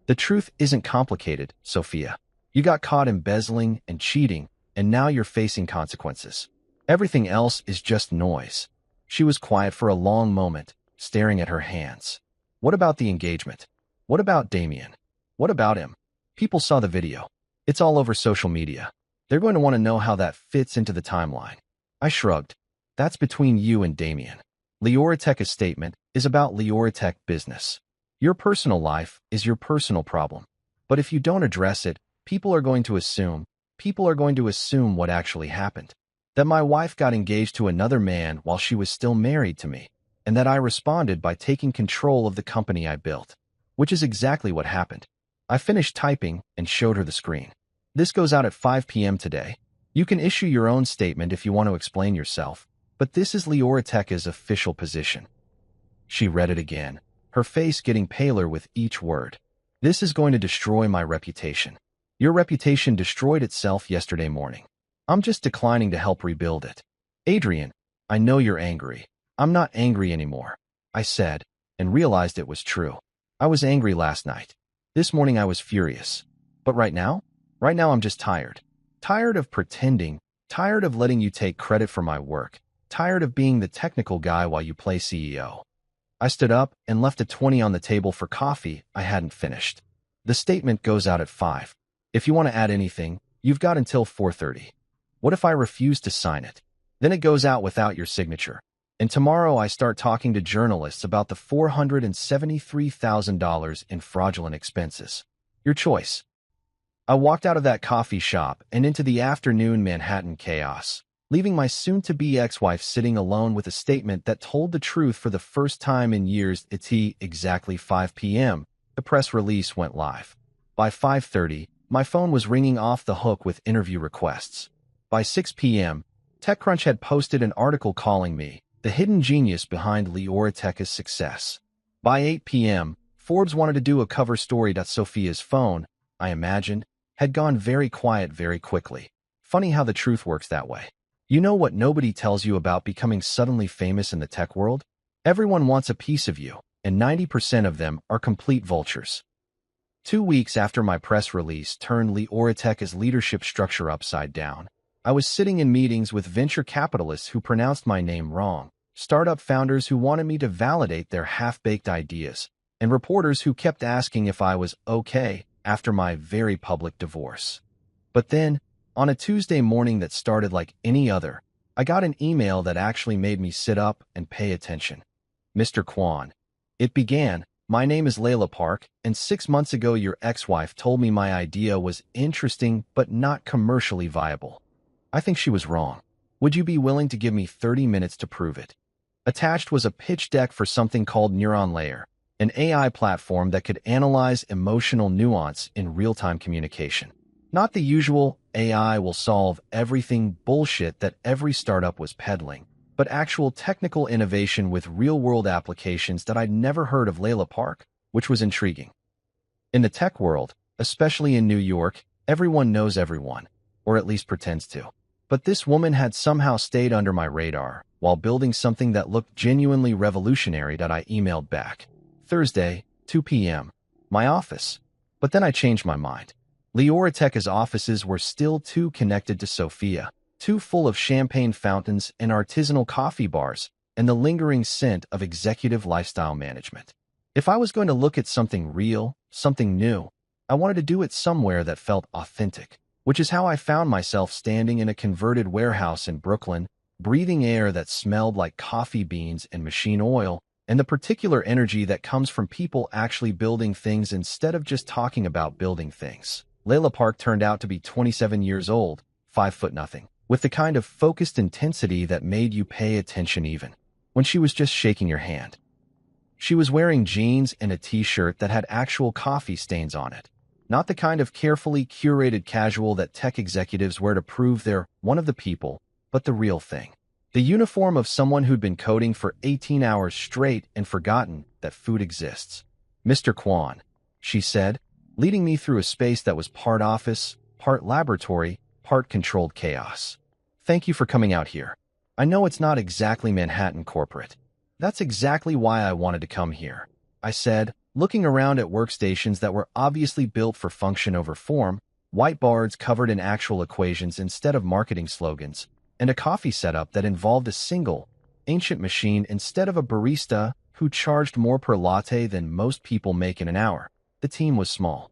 The truth isn't complicated, Sophia. You got caught embezzling and cheating, and now you're facing consequences. Everything else is just noise. She was quiet for a long moment, staring at her hands. What about the engagement? What about Damien? What about him? People saw the video. It's all over social media. They're going to want to know how that fits into the timeline. I shrugged. That's between you and Damien. Leoratech's statement is about Leoratech business. Your personal life is your personal problem. But if you don't address it, people are going to assume what actually happened. That my wife got engaged to another man while she was still married to me, and that I responded by taking control of the company I built. Which is exactly what happened. I finished typing and showed her the screen. This goes out at 5 p.m. today. You can issue your own statement if you want to explain yourself, but this is Leoratech's official position. She read it again, her face getting paler with each word. This is going to destroy my reputation. Your reputation destroyed itself yesterday morning. I'm just declining to help rebuild it. Adrian, I know you're angry. I'm not angry anymore, I said, and realized it was true. I was angry last night. This morning I was furious. But right now I'm just tired. Tired of pretending, tired of letting you take credit for my work, tired of being the technical guy while you play CEO. I stood up and left a 20 on the table for coffee I hadn't finished. The statement goes out at 5. If you want to add anything, you've got until 4:30. What if I refuse to sign it? Then it goes out without your signature. And tomorrow I start talking to journalists about the $473,000 in fraudulent expenses. Your choice. I walked out of that coffee shop and into the afternoon Manhattan chaos, leaving my soon-to-be ex-wife sitting alone with a statement that told the truth for the first time in years. It's exactly 5 p.m. The press release went live. By 5:30, my phone was ringing off the hook with interview requests. By 6 p.m., TechCrunch had posted an article calling me the hidden genius behind Leoratech's success. By 8 p.m., Forbes wanted to do a cover story. Sophia's phone, I imagined, had gone very quiet very quickly. Funny how the truth works that way. You know what nobody tells you about becoming suddenly famous in the tech world? Everyone wants a piece of you, and 90% of them are complete vultures. 2 weeks after my press release turned Leoratech's leadership structure upside down, I was sitting in meetings with venture capitalists who pronounced my name wrong, startup founders who wanted me to validate their half-baked ideas, and reporters who kept asking if I was okay after my very public divorce. But then, on a Tuesday morning that started like any other, I got an email that actually made me sit up and pay attention. Mr. Kwon. It began, "My name is Layla Park, and 6 months ago your ex-wife told me my idea was interesting but not commercially viable. I think she was wrong. Would you be willing to give me 30 minutes to prove it?" Attached was a pitch deck for something called Neuron Layer, an AI platform that could analyze emotional nuance in real-time communication. Not the usual AI will solve everything bullshit that every startup was peddling, but actual technical innovation with real-world applications that I'd never heard of. Layla Park, which was intriguing. In the tech world, especially in New York, everyone knows everyone, or at least pretends to. But this woman had somehow stayed under my radar while building something that looked genuinely revolutionary. I emailed back. Thursday, 2 p.m. My office. But then I changed my mind. Leoratech's offices were still too connected to Sophia, too full of champagne fountains and artisanal coffee bars, and the lingering scent of executive lifestyle management. If I was going to look at something real, something new, I wanted to do it somewhere that felt authentic, which is how I found myself standing in a converted warehouse in Brooklyn, breathing air that smelled like coffee beans and machine oil, and the particular energy that comes from people actually building things instead of just talking about building things. Layla Park turned out to be 27 years old, 5 foot nothing, with the kind of focused intensity that made you pay attention even when she was just shaking your hand. She was wearing jeans and a t-shirt that had actual coffee stains on it, not the kind of carefully curated casual that tech executives wear to prove they're one of the people, but the real thing. The uniform of someone who'd been coding for 18 hours straight and forgotten that food exists. "Mr. Kwan," she said, leading me through a space that was part office, part laboratory, part controlled chaos. "Thank you for coming out here. I know it's not exactly Manhattan corporate." "That's exactly why I wanted to come here," I said, looking around at workstations that were obviously built for function over form, whiteboards covered in actual equations instead of marketing slogans, and a coffee setup that involved a single, ancient machine instead of a barista who charged more per latte than most people make in an hour. The team was small.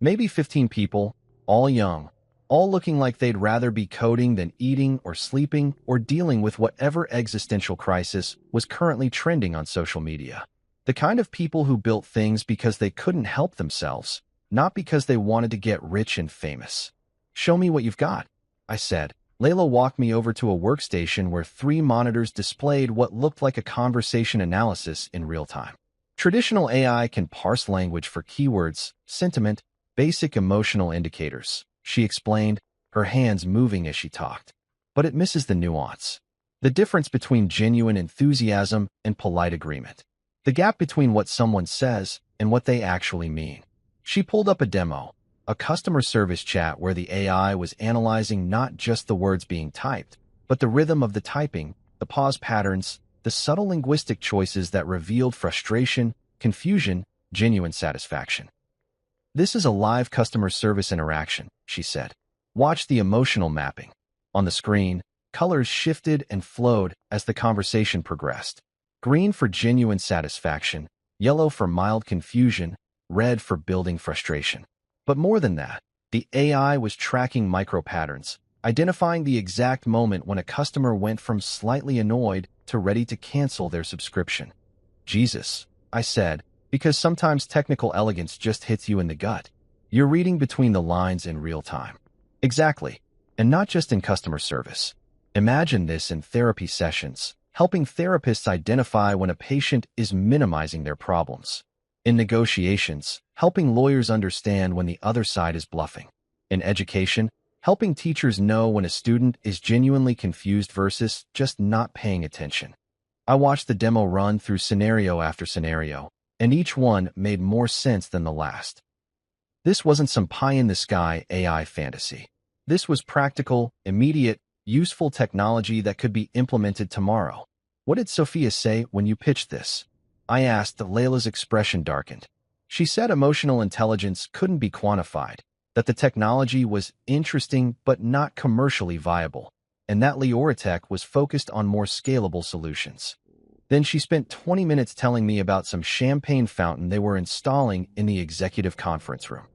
Maybe 15 people, all young, all looking like they'd rather be coding than eating or sleeping or dealing with whatever existential crisis was currently trending on social media. The kind of people who built things because they couldn't help themselves, not because they wanted to get rich and famous. "Show me what you've got," I said. Layla walked me over to a workstation where 3 monitors displayed what looked like a conversation analysis in real time. Traditional AI can parse language for keywords, sentiment, basic emotional indicators, she explained, her hands moving as she talked. But it misses the nuance. The difference between genuine enthusiasm and polite agreement. The gap between what someone says and what they actually mean. She pulled up a demo, a customer service chat where the AI was analyzing not just the words being typed, but the rhythm of the typing, the pause patterns, the subtle linguistic choices that revealed frustration, confusion, genuine satisfaction. "This is a live customer service interaction," she said. "Watch the emotional mapping." On the screen, colors shifted and flowed as the conversation progressed. Green for genuine satisfaction, yellow for mild confusion, red for building frustration. But more than that, the AI was tracking micro-patterns, identifying the exact moment when a customer went from slightly annoyed to ready to cancel their subscription. "Jesus," I said, because sometimes technical elegance just hits you in the gut. You're reading between the lines in real time. Exactly. And not just in customer service. Imagine this in therapy sessions, helping therapists identify when a patient is minimizing their problems. In negotiations, helping lawyers understand when the other side is bluffing. In education, helping teachers know when a student is genuinely confused versus just not paying attention. I watched the demo run through scenario after scenario, and each one made more sense than the last. This wasn't some pie-in-the-sky AI fantasy. This was practical, immediate, useful technology that could be implemented tomorrow. "What did Sophia say when you pitched this?" I asked. Layla's expression darkened. She said emotional intelligence couldn't be quantified, that the technology was interesting but not commercially viable, and that Leoratech was focused on more scalable solutions. Then she spent 20 minutes telling me about some champagne fountain they were installing in the executive conference room.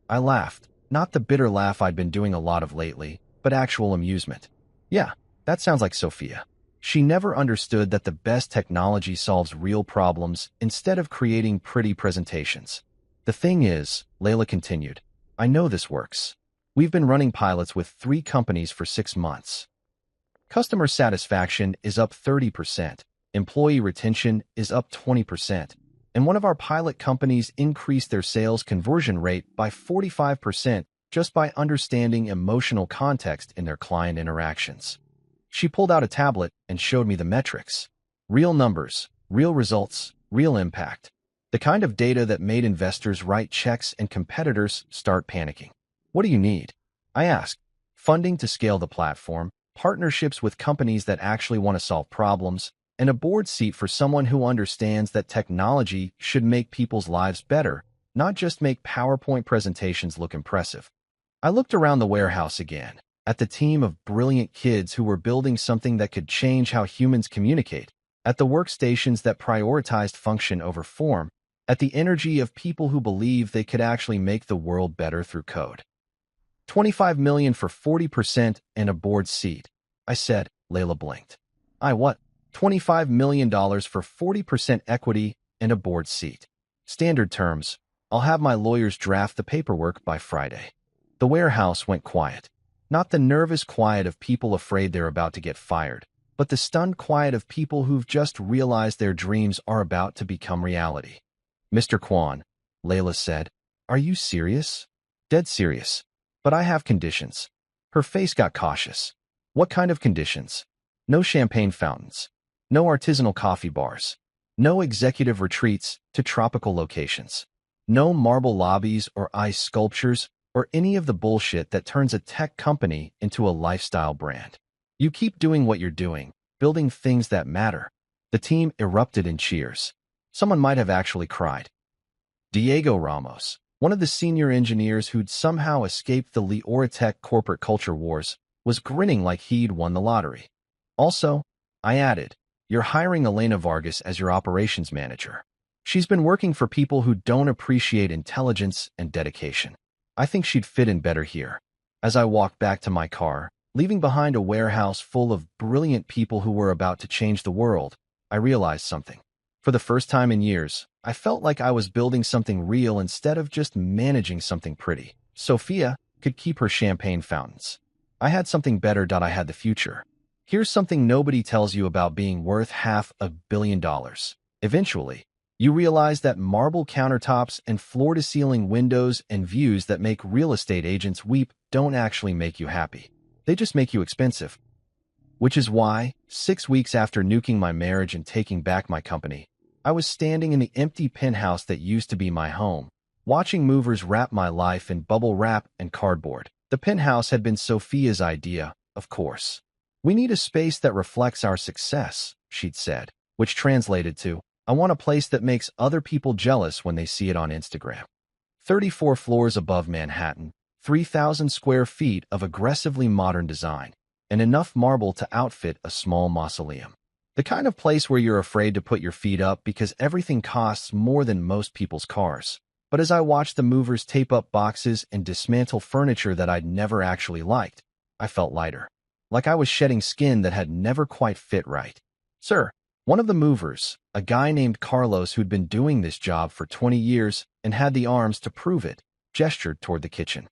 I laughed, not the bitter laugh I'd been doing a lot of lately, but actual amusement. "Yeah, that sounds like Sophia." She never understood that the best technology solves real problems instead of creating pretty presentations. "The thing is," Layla continued, "I know this works. We've been running pilots with 3 companies for 6 months. Customer satisfaction is up 30%, employee retention is up 20%, and one of our pilot companies increased their sales conversion rate by 45% just by understanding emotional context in their client interactions." She pulled out a tablet and showed me the metrics. Real numbers, real results, real impact. The kind of data that made investors write checks and competitors start panicking. "What do you need?" I asked. "Funding to scale the platform, partnerships with companies that actually want to solve problems, and a board seat for someone who understands that technology should make people's lives better, not just make PowerPoint presentations look impressive." I looked around the warehouse again, at the team of brilliant kids who were building something that could change how humans communicate, at the workstations that prioritized function over form, at the energy of people who believe they could actually make the world better through code. 25 million for 40% and a board seat," I said, Layla blinked. I what? $25 million for 40% equity and a board seat. Standard terms. I'll have my lawyers draft the paperwork by Friday. The warehouse went quiet. Not the nervous quiet of people afraid they're about to get fired, but the stunned quiet of people who've just realized their dreams are about to become reality. Mr. Kwan, Layla said, are you serious? Dead serious. But I have conditions. Her face got cautious. What kind of conditions? No champagne fountains. No artisanal coffee bars. No executive retreats to tropical locations. No marble lobbies or ice sculptures or any of the bullshit that turns a tech company into a lifestyle brand. You keep doing what you're doing, building things that matter. The team erupted in cheers. Someone might have actually cried. Diego Ramos, one of the senior engineers who'd somehow escaped the Leoratech corporate culture wars, was grinning like he'd won the lottery. Also, I added, you're hiring Elena Vargas as your operations manager. She's been working for people who don't appreciate intelligence and dedication. I think she'd fit in better here. As I walked back to my car, leaving behind a warehouse full of brilliant people who were about to change the world, I realized something. For the first time in years, I felt like I was building something real instead of just managing something pretty. Sophia could keep her champagne fountains. I had something better. I had the future. Here's something nobody tells you about being worth $500 million. Eventually, you realize that marble countertops and floor-to-ceiling windows and views that make real estate agents weep don't actually make you happy. They just make you expensive. Which is why, 6 weeks after nuking my marriage and taking back my company, I was standing in the empty penthouse that used to be my home, watching movers wrap my life in bubble wrap and cardboard. The penthouse had been Sophia's idea, of course. We need a space that reflects our success, she'd said, which translated to, I want a place that makes other people jealous when they see it on Instagram. 34 floors above Manhattan, 3,000 square feet of aggressively modern design, and enough marble to outfit a small mausoleum. The kind of place where you're afraid to put your feet up because everything costs more than most people's cars. But as I watched the movers tape up boxes and dismantle furniture that I'd never actually liked, I felt lighter. Like I was shedding skin that had never quite fit right. Sir, one of the movers, a guy named Carlos who'd been doing this job for 20 years and had the arms to prove it, gestured toward the kitchen.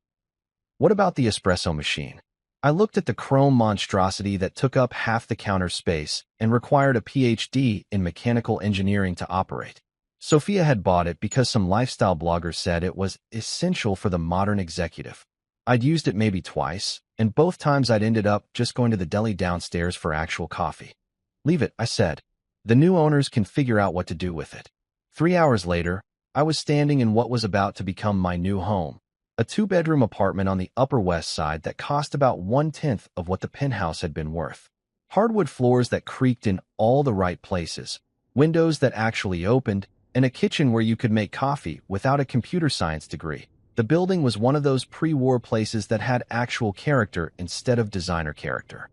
What about the espresso machine? I looked at the chrome monstrosity that took up half the counter space and required a PhD in mechanical engineering to operate. Sophia had bought it because some lifestyle blogger said it was essential for the modern executive. I'd used it maybe twice, and both times I'd ended up just going to the deli downstairs for actual coffee. Leave it, I said. The new owners can figure out what to do with it. 3 hours later, I was standing in what was about to become my new home, a 2-bedroom apartment on the Upper West Side that cost about 1/10 of what the penthouse had been worth. Hardwood floors that creaked in all the right places, windows that actually opened, and a kitchen where you could make coffee without a computer science degree. The building was one of those pre-war places that had actual character instead of designer character.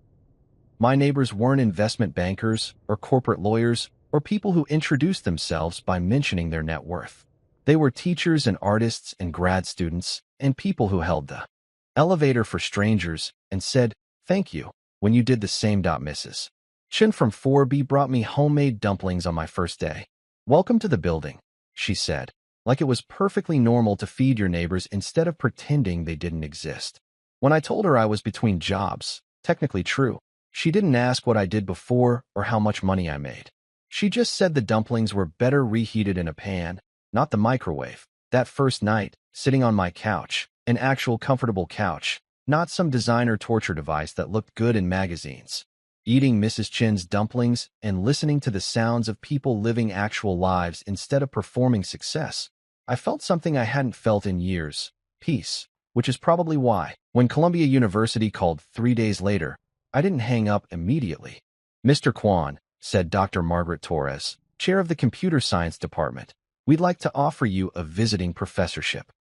My neighbors weren't investment bankers or corporate lawyers or people who introduced themselves by mentioning their net worth. They were teachers and artists and grad students and people who held the elevator for strangers and said, thank you, when you did the same. Mrs. Chen from 4B brought me homemade dumplings on my first day. Welcome to the building, she said, like it was perfectly normal to feed your neighbors instead of pretending they didn't exist. When I told her I was between jobs, technically true, she didn't ask what I did before or how much money I made. She just said the dumplings were better reheated in a pan, not the microwave. That first night, sitting on my couch, an actual comfortable couch, not some designer torture device that looked good in magazines, eating Mrs. Chen's dumplings and listening to the sounds of people living actual lives instead of performing success, I felt something I hadn't felt in years, peace, which is probably why, when Columbia University called 3 days later, I didn't hang up immediately. Mr. Kwan, said Dr. Margaret Torres, chair of the computer science department, we'd like to offer you a visiting professorship.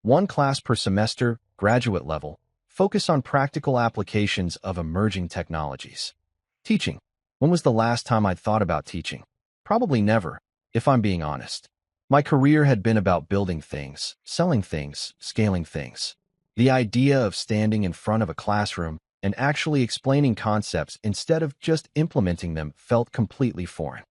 1 class per semester, graduate level, focus on practical applications of emerging technologies. Teaching. When was the last time I'd thought about teaching? Probably never, if I'm being honest. My career had been about building things, selling things, scaling things. The idea of standing in front of a classroom, and actually explaining concepts instead of just implementing them felt completely foreign.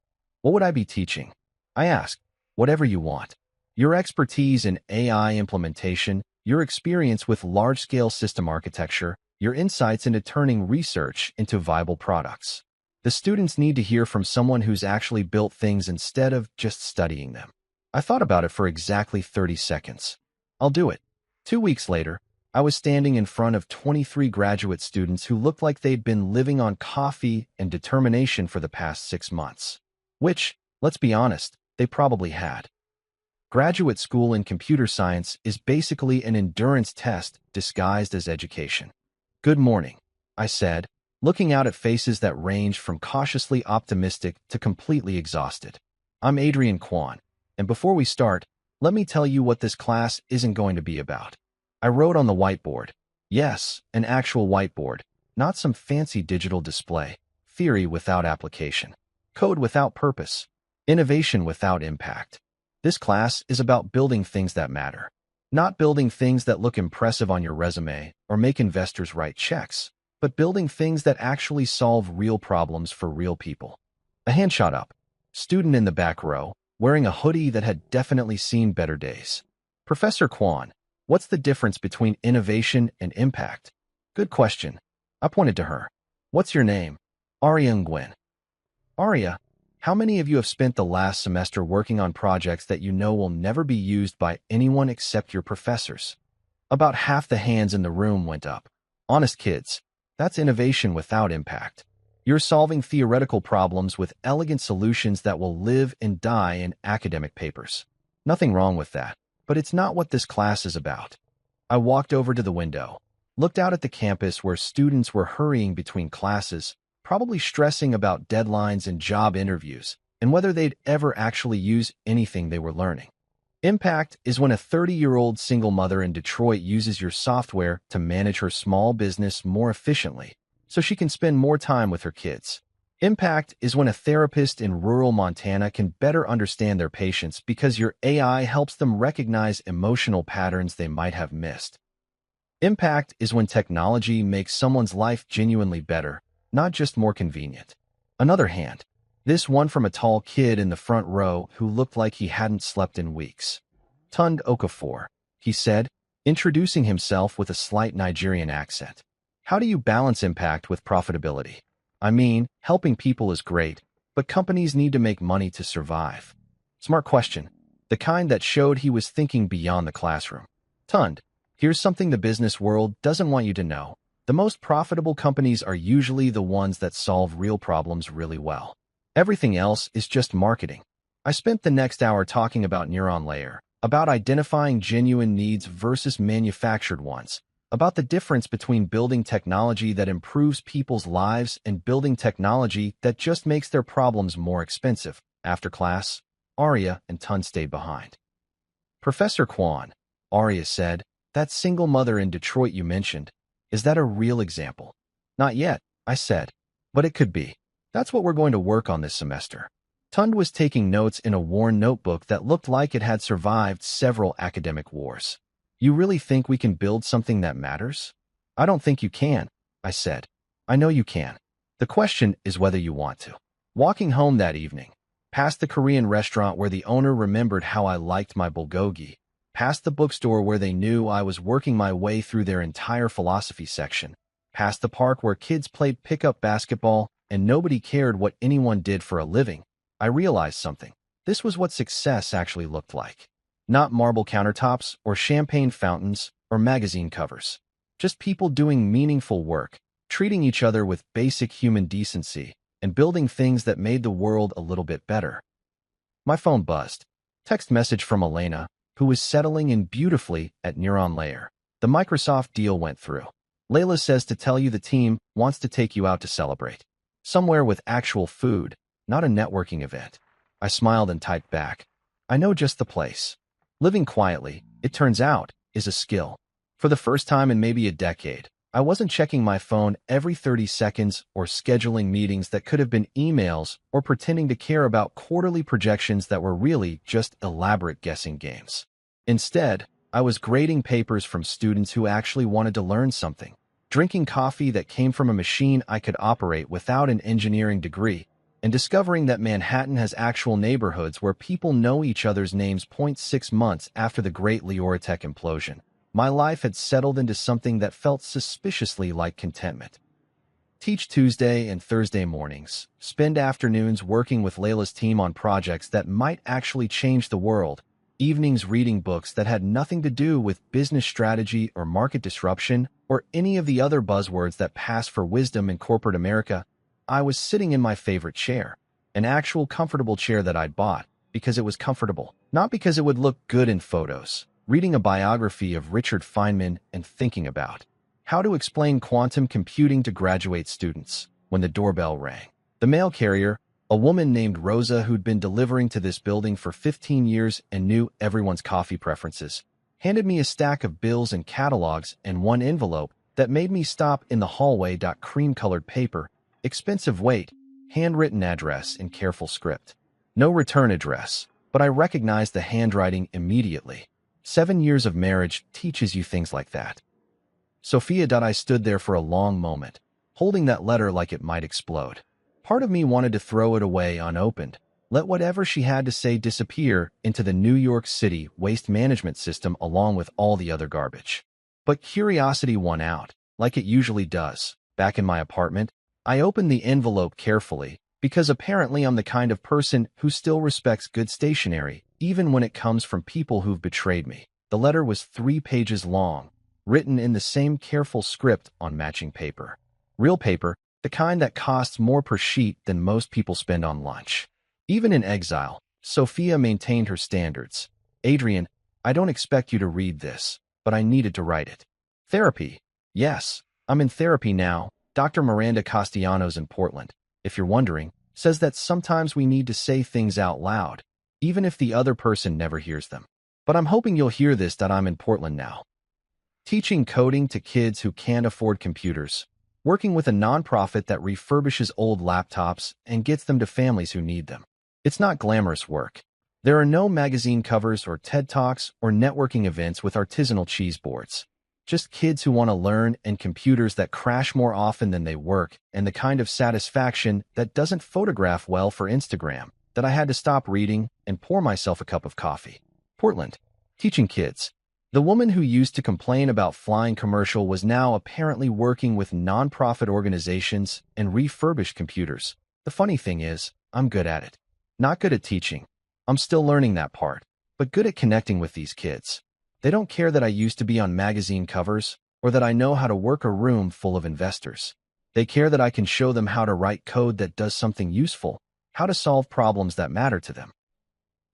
What would I be teaching? I asked. Whatever you want. Your expertise in AI implementation, your experience with large-scale system architecture, your insights into turning research into viable products. The students need to hear from someone who's actually built things instead of just studying them. I thought about it for exactly 30 seconds. I'll do it. 2 weeks later, I was standing in front of 23 graduate students who looked like they'd been living on coffee and determination for the past 6 months. Which, let's be honest, they probably had. Graduate school in computer science is basically an endurance test disguised as education. Good morning, I said, looking out at faces that ranged from cautiously optimistic to completely exhausted. I'm Adrian Kwan, and before we start, let me tell you what this class isn't going to be about. I wrote on the whiteboard. Yes, an actual whiteboard, not some fancy digital display. Theory without application. Code without purpose. Innovation without impact. This class is about building things that matter. Not building things that look impressive on your resume or make investors write checks, but building things that actually solve real problems for real people. A hand shot up. Student in the back row, wearing a hoodie that had definitely seen better days. Professor Kwan, what's the difference between innovation and impact? Good question. I pointed to her. What's your name? Aria Nguyen. Aria, how many of you have spent the last semester working on projects that you know will never be used by anyone except your professors? About half the hands in the room went up. Honest kids, that's innovation without impact. You're solving theoretical problems with elegant solutions that will live and die in academic papers. Nothing wrong with that, but it's not what this class is about. I walked over to the window, looked out at the campus where students were hurrying between classes, probably stressing about deadlines and job interviews, and whether they'd ever actually use anything they were learning. Impact is when a 30-year-old single mother in Detroit uses your software to manage her small business more efficiently, so she can spend more time with her kids. Impact is when a therapist in rural Montana can better understand their patients because your AI helps them recognize emotional patterns they might have missed. Impact is when technology makes someone's life genuinely better, not just more convenient. Another hand. This one from a tall kid in the front row who looked like he hadn't slept in weeks. Tund Okafor, he said, introducing himself with a slight Nigerian accent. How do you balance impact with profitability? I mean, helping people is great, but companies need to make money to survive. Smart question. The kind that showed he was thinking beyond the classroom. Tund, here's something the business world doesn't want you to know. The most profitable companies are usually the ones that solve real problems really well. Everything else is just marketing. I spent the next hour talking about neuron layer, about identifying genuine needs versus manufactured ones, about the difference between building technology that improves people's lives and building technology that just makes their problems more expensive. After class, Aria and Tund stayed behind. Professor Kwan, Aria said, that single mother in Detroit you mentioned, is that a real example? Not yet, I said, but it could be. That's what we're going to work on this semester. Tund was taking notes in a worn notebook that looked like it had survived several academic wars. You really think we can build something that matters? I don't think you can, I said. I know you can. The question is whether you want to. Walking home that evening, past the Korean restaurant where the owner remembered how I liked my bulgogi, past the bookstore where they knew I was working my way through their entire philosophy section, past the park where kids played pickup basketball and nobody cared what anyone did for a living, I realized something. This was what success actually looked like. Not marble countertops or champagne fountains or magazine covers. Just people doing meaningful work, treating each other with basic human decency, and building things that made the world a little bit better. My phone buzzed. Text message from Elena, who was settling in beautifully at Neuron Layer. The Microsoft deal went through. Layla says to tell you the team wants to take you out to celebrate. Somewhere with actual food, not a networking event. I smiled and typed back. I know just the place. Living quietly, it turns out, is a skill. For the first time in maybe a decade, I wasn't checking my phone every 30 seconds or scheduling meetings that could have been emails or pretending to care about quarterly projections that were really just elaborate guessing games. Instead, I was grading papers from students who actually wanted to learn something, drinking coffee that came from a machine I could operate without an engineering degree, and discovering that Manhattan has actual neighborhoods where people know each other's names. 6 months after the Great Leoritech implosion, my life had settled into something that felt suspiciously like contentment. Teach Tuesday and Thursday mornings, spend afternoons working with Layla's team on projects that might actually change the world, evenings reading books that had nothing to do with business strategy or market disruption or any of the other buzzwords that pass for wisdom in corporate America. I was sitting in my favorite chair, an actual comfortable chair that I'd bought because it was comfortable, not because it would look good in photos, reading a biography of Richard Feynman and thinking about how to explain quantum computing to graduate students when the doorbell rang. The mail carrier, a woman named Rosa who'd been delivering to this building for 15 years and knew everyone's coffee preferences, handed me a stack of bills and catalogs and one envelope that made me stop in the hallway. Cream-colored paper, expensive weight, handwritten address in careful script. No return address, but I recognized the handwriting immediately. 7 years of marriage teaches you things like that. Sophia. I stood there for a long moment, holding that letter like it might explode. Part of me wanted to throw it away unopened, let whatever she had to say disappear into the New York City waste management system along with all the other garbage. But curiosity won out, like it usually does. Back in my apartment, I opened the envelope carefully, because apparently I'm the kind of person who still respects good stationery, even when it comes from people who've betrayed me. The letter was 3 pages long, written in the same careful script on matching paper. Real paper, the kind that costs more per sheet than most people spend on lunch. Even in exile, Sophia maintained her standards. Adrian, I don't expect you to read this, but I needed to write it. Therapy. Yes, I'm in therapy now. Dr. Miranda Castellanos in Portland, if you're wondering, says that sometimes we need to say things out loud, even if the other person never hears them. But I'm hoping you'll hear this that I'm in Portland now. Teaching coding to kids who can't afford computers, working with a nonprofit that refurbishes old laptops and gets them to families who need them. It's not glamorous work. There are no magazine covers or TED Talks or networking events with artisanal cheese boards. Just kids who want to learn and computers that crash more often than they work, and the kind of satisfaction that doesn't photograph well for Instagram, that I had to stop reading and pour myself a cup of coffee. Portland. Teaching kids. The woman who used to complain about flying commercial was now apparently working with nonprofit organizations and refurbished computers. The funny thing is, I'm good at it. Not good at teaching. I'm still learning that part, but good at connecting with these kids. They don't care that I used to be on magazine covers or that I know how to work a room full of investors. They care that I can show them how to write code that does something useful, how to solve problems that matter to them.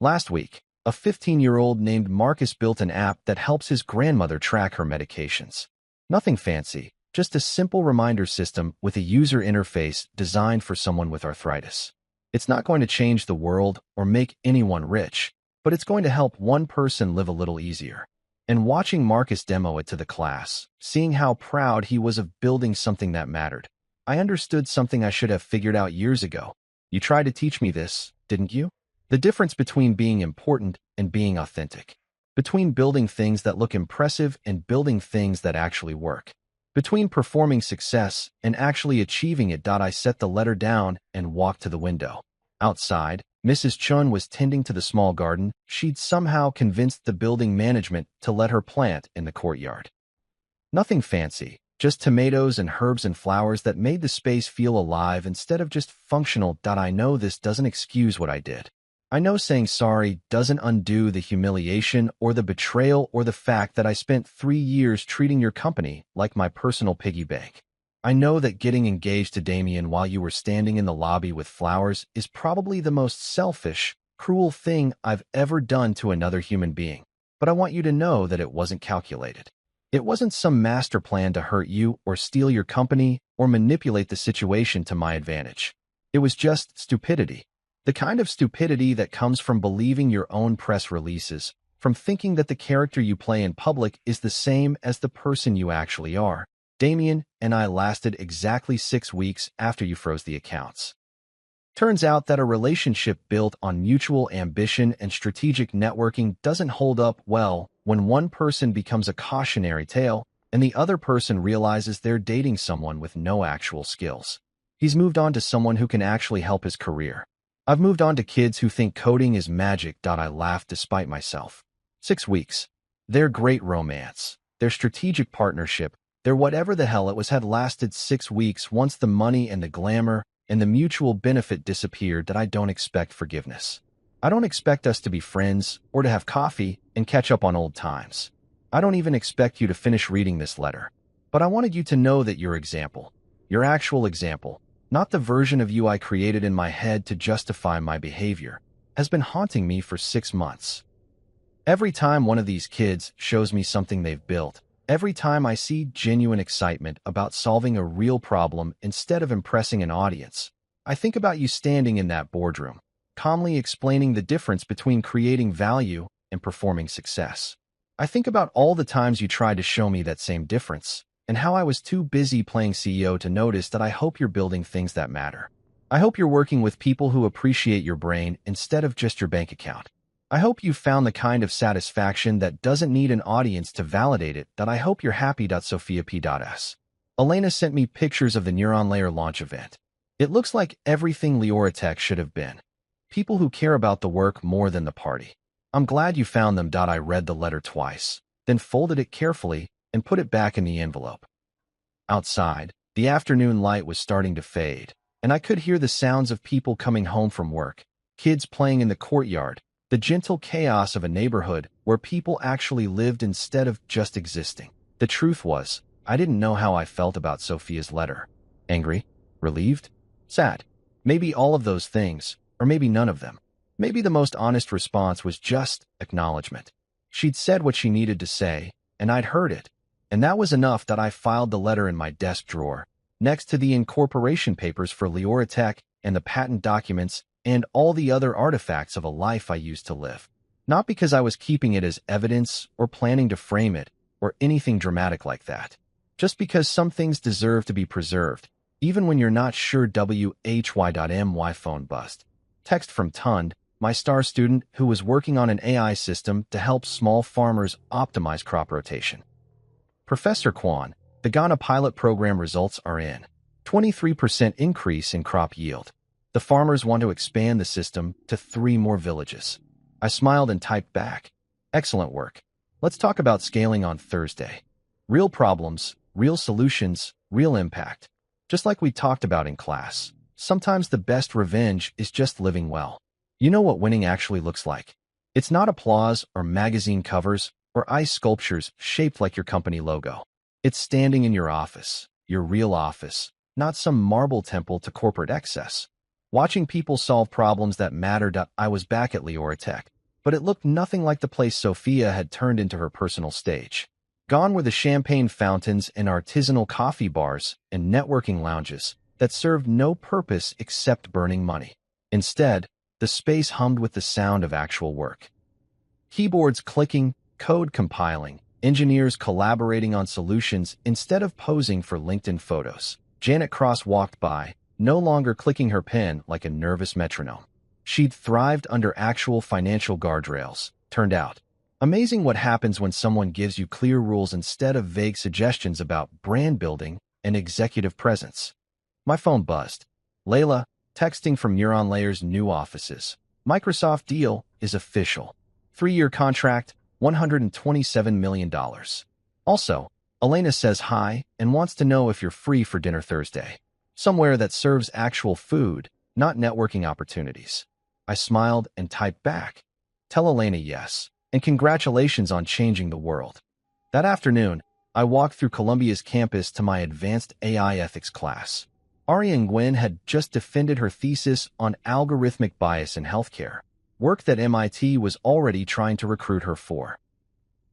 Last week, a 15-year-old named Marcus built an app that helps his grandmother track her medications. Nothing fancy, just a simple reminder system with a user interface designed for someone with arthritis. It's not going to change the world or make anyone rich, but it's going to help one person live a little easier. And watching Marcus demo it to the class, seeing how proud he was of building something that mattered, I understood something I should have figured out years ago. You tried to teach me this, didn't you? The difference between being important and being authentic. Between building things that look impressive and building things that actually work. Between performing success and actually achieving it. I set the letter down and walked to the window. Outside, Mrs. Chun was tending to the small garden she'd somehow convinced the building management to let her plant in the courtyard. Nothing fancy, just tomatoes and herbs and flowers that made the space feel alive instead of just functional. I know this doesn't excuse what I did. I know saying sorry doesn't undo the humiliation or the betrayal or the fact that I spent 3 years treating your company like my personal piggy bank. I know that getting engaged to Damien while you were standing in the lobby with flowers is probably the most selfish, cruel thing I've ever done to another human being. But I want you to know that it wasn't calculated. It wasn't some master plan to hurt you or steal your company or manipulate the situation to my advantage. It was just stupidity. The kind of stupidity that comes from believing your own press releases, from thinking that the character you play in public is the same as the person you actually are. Damien and I lasted exactly 6 weeks after you froze the accounts. Turns out that a relationship built on mutual ambition and strategic networking doesn't hold up well when one person becomes a cautionary tale and the other person realizes they're dating someone with no actual skills. He's moved on to someone who can actually help his career. I've moved on to kids who think coding is magic. I laugh despite myself. 6 weeks. Their great romance, their strategic partnership, their whatever the hell it was had lasted 6 weeks once the money and the glamour and the mutual benefit disappeared. That I don't expect forgiveness. I don't expect us to be friends or to have coffee and catch up on old times. I don't even expect you to finish reading this letter. But I wanted you to know that your example, your actual example, not the version of you I created in my head to justify my behavior, has been haunting me for 6 months. Every time one of these kids shows me something they've built, every time I see genuine excitement about solving a real problem instead of impressing an audience, I think about you standing in that boardroom, calmly explaining the difference between creating value and performing success. I think about all the times you tried to show me that same difference, and how I was too busy playing CEO to notice that. I hope you're building things that matter. I hope you're working with people who appreciate your brain instead of just your bank account. I hope you found the kind of satisfaction that doesn't need an audience to validate it. That I hope you're happy. Sophia P.S. Elena sent me pictures of the Neuron Layer launch event. It looks like everything Leoratech should have been. People who care about the work more than the party. I'm glad you found them. I read the letter twice, then folded it carefully and put it back in the envelope. Outside, the afternoon light was starting to fade, and I could hear the sounds of people coming home from work, kids playing in the courtyard, the gentle chaos of a neighborhood where people actually lived instead of just existing. The truth was, I didn't know how I felt about Sophia's letter. Angry? Relieved? Sad? Maybe all of those things, or maybe none of them. Maybe the most honest response was just acknowledgement. She'd said what she needed to say, and I'd heard it. And that was enough. That I filed the letter in my desk drawer, next to the incorporation papers for Leoratech and the patent documents and all the other artifacts of a life I used to live. Not because I was keeping it as evidence or planning to frame it or anything dramatic like that. Just because some things deserve to be preserved, even when you're not sure. WHY.my phone bust. Text from Tund, my star student who was working on an AI system to help small farmers optimize crop rotation. Professor Kwan, the Ghana pilot program results are in. 23% increase in crop yield. The farmers want to expand the system to 3 more villages. I smiled and typed back. Excellent work. Let's talk about scaling on Thursday. Real problems, real solutions, real impact. Just like we talked about in class. Sometimes the best revenge is just living well. You know what winning actually looks like. It's not applause or magazine covers or ice sculptures shaped like your company logo. It's standing in your office, your real office, not some marble temple to corporate excess. Watching people solve problems that mattered. I was back at Leoratech, but it looked nothing like the place Sophia had turned into her personal stage. Gone were the champagne fountains and artisanal coffee bars and networking lounges that served no purpose except burning money. Instead, the space hummed with the sound of actual work. Keyboards clicking, code compiling, engineers collaborating on solutions instead of posing for LinkedIn photos. Janet Cross walked by, no longer clicking her pen like a nervous metronome. She'd thrived under actual financial guardrails, turned out. Amazing what happens when someone gives you clear rules instead of vague suggestions about brand building and executive presence. My phone buzzed. Layla, texting from Neuron Layer's new offices. Microsoft deal is official. 3-year contract, $127 million. Also, Elena says hi and wants to know if you're free for dinner Thursday. Somewhere that serves actual food, not networking opportunities. I smiled and typed back. Tell Elena yes, and congratulations on changing the world. That afternoon, I walked through Columbia's campus to my advanced AI ethics class. Ari and Gwen had just defended her thesis on algorithmic bias in healthcare, work that MIT was already trying to recruit her for.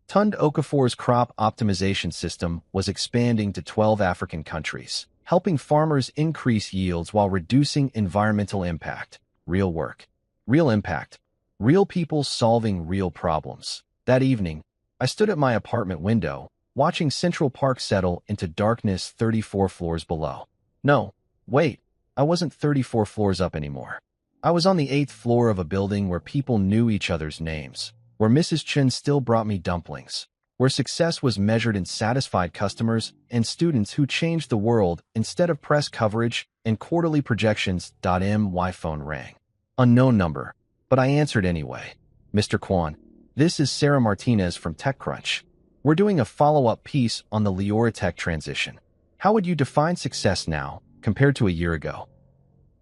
Tund Okafor's crop optimization system was expanding to 12 African countries, helping farmers increase yields while reducing environmental impact. Real work. Real impact. Real people solving real problems. That evening, I stood at my apartment window, watching Central Park settle into darkness 34 floors below. No, wait, I wasn't 34 floors up anymore. I was on the 8th floor of a building where people knew each other's names, where Mrs. Chen still brought me dumplings, where success was measured in satisfied customers and students who changed the world instead of press coverage and quarterly projections. My phone rang. Unknown number, but I answered anyway. Mr. Kwan, this is Sarah Martinez from TechCrunch. We're doing a follow-up piece on the Leoratech transition. How would you define success now compared to a year ago?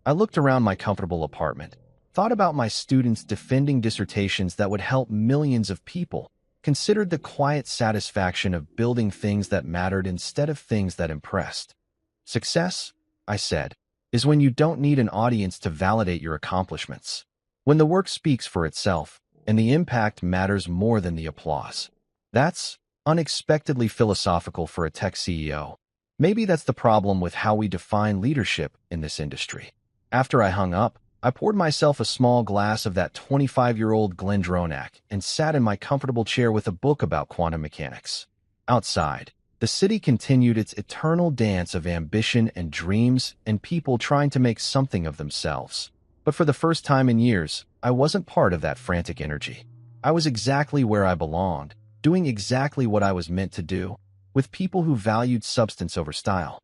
I looked around my comfortable apartment, thought about my students defending dissertations that would help millions of people, considered the quiet satisfaction of building things that mattered instead of things that impressed. Success, I said, is when you don't need an audience to validate your accomplishments. When the work speaks for itself, and the impact matters more than the applause. That's unexpectedly philosophical for a tech CEO. Maybe that's the problem with how we define leadership in this industry. After I hung up, I poured myself a small glass of that 25-year-old Glendronach and sat in my comfortable chair with a book about quantum mechanics. Outside, the city continued its eternal dance of ambition and dreams and people trying to make something of themselves. But for the first time in years, I wasn't part of that frantic energy. I was exactly where I belonged, doing exactly what I was meant to do, with people who valued substance over style.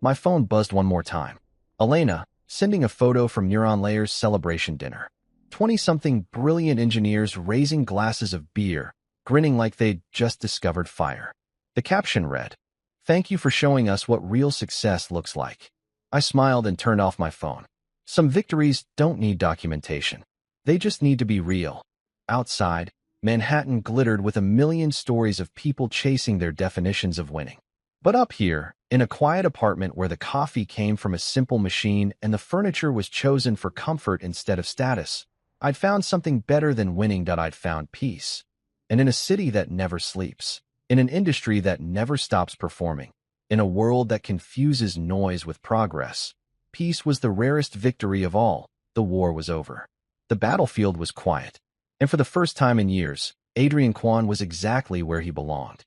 My phone buzzed one more time. Elena, sending a photo from Neuron Layer's celebration dinner. 20-something brilliant engineers raising glasses of beer, grinning like they'd just discovered fire. The caption read, "Thank you for showing us what real success looks like." I smiled and turned off my phone. Some victories don't need documentation. They just need to be real. Outside, Manhattan glittered with a million stories of people chasing their definitions of winning. But up here, in a quiet apartment where the coffee came from a simple machine and the furniture was chosen for comfort instead of status, I'd found something better than winning. I'd found peace. And in a city that never sleeps, in an industry that never stops performing, in a world that confuses noise with progress, peace was the rarest victory of all. The war was over. The battlefield was quiet. And for the first time in years, Adrian Kwan was exactly where he belonged.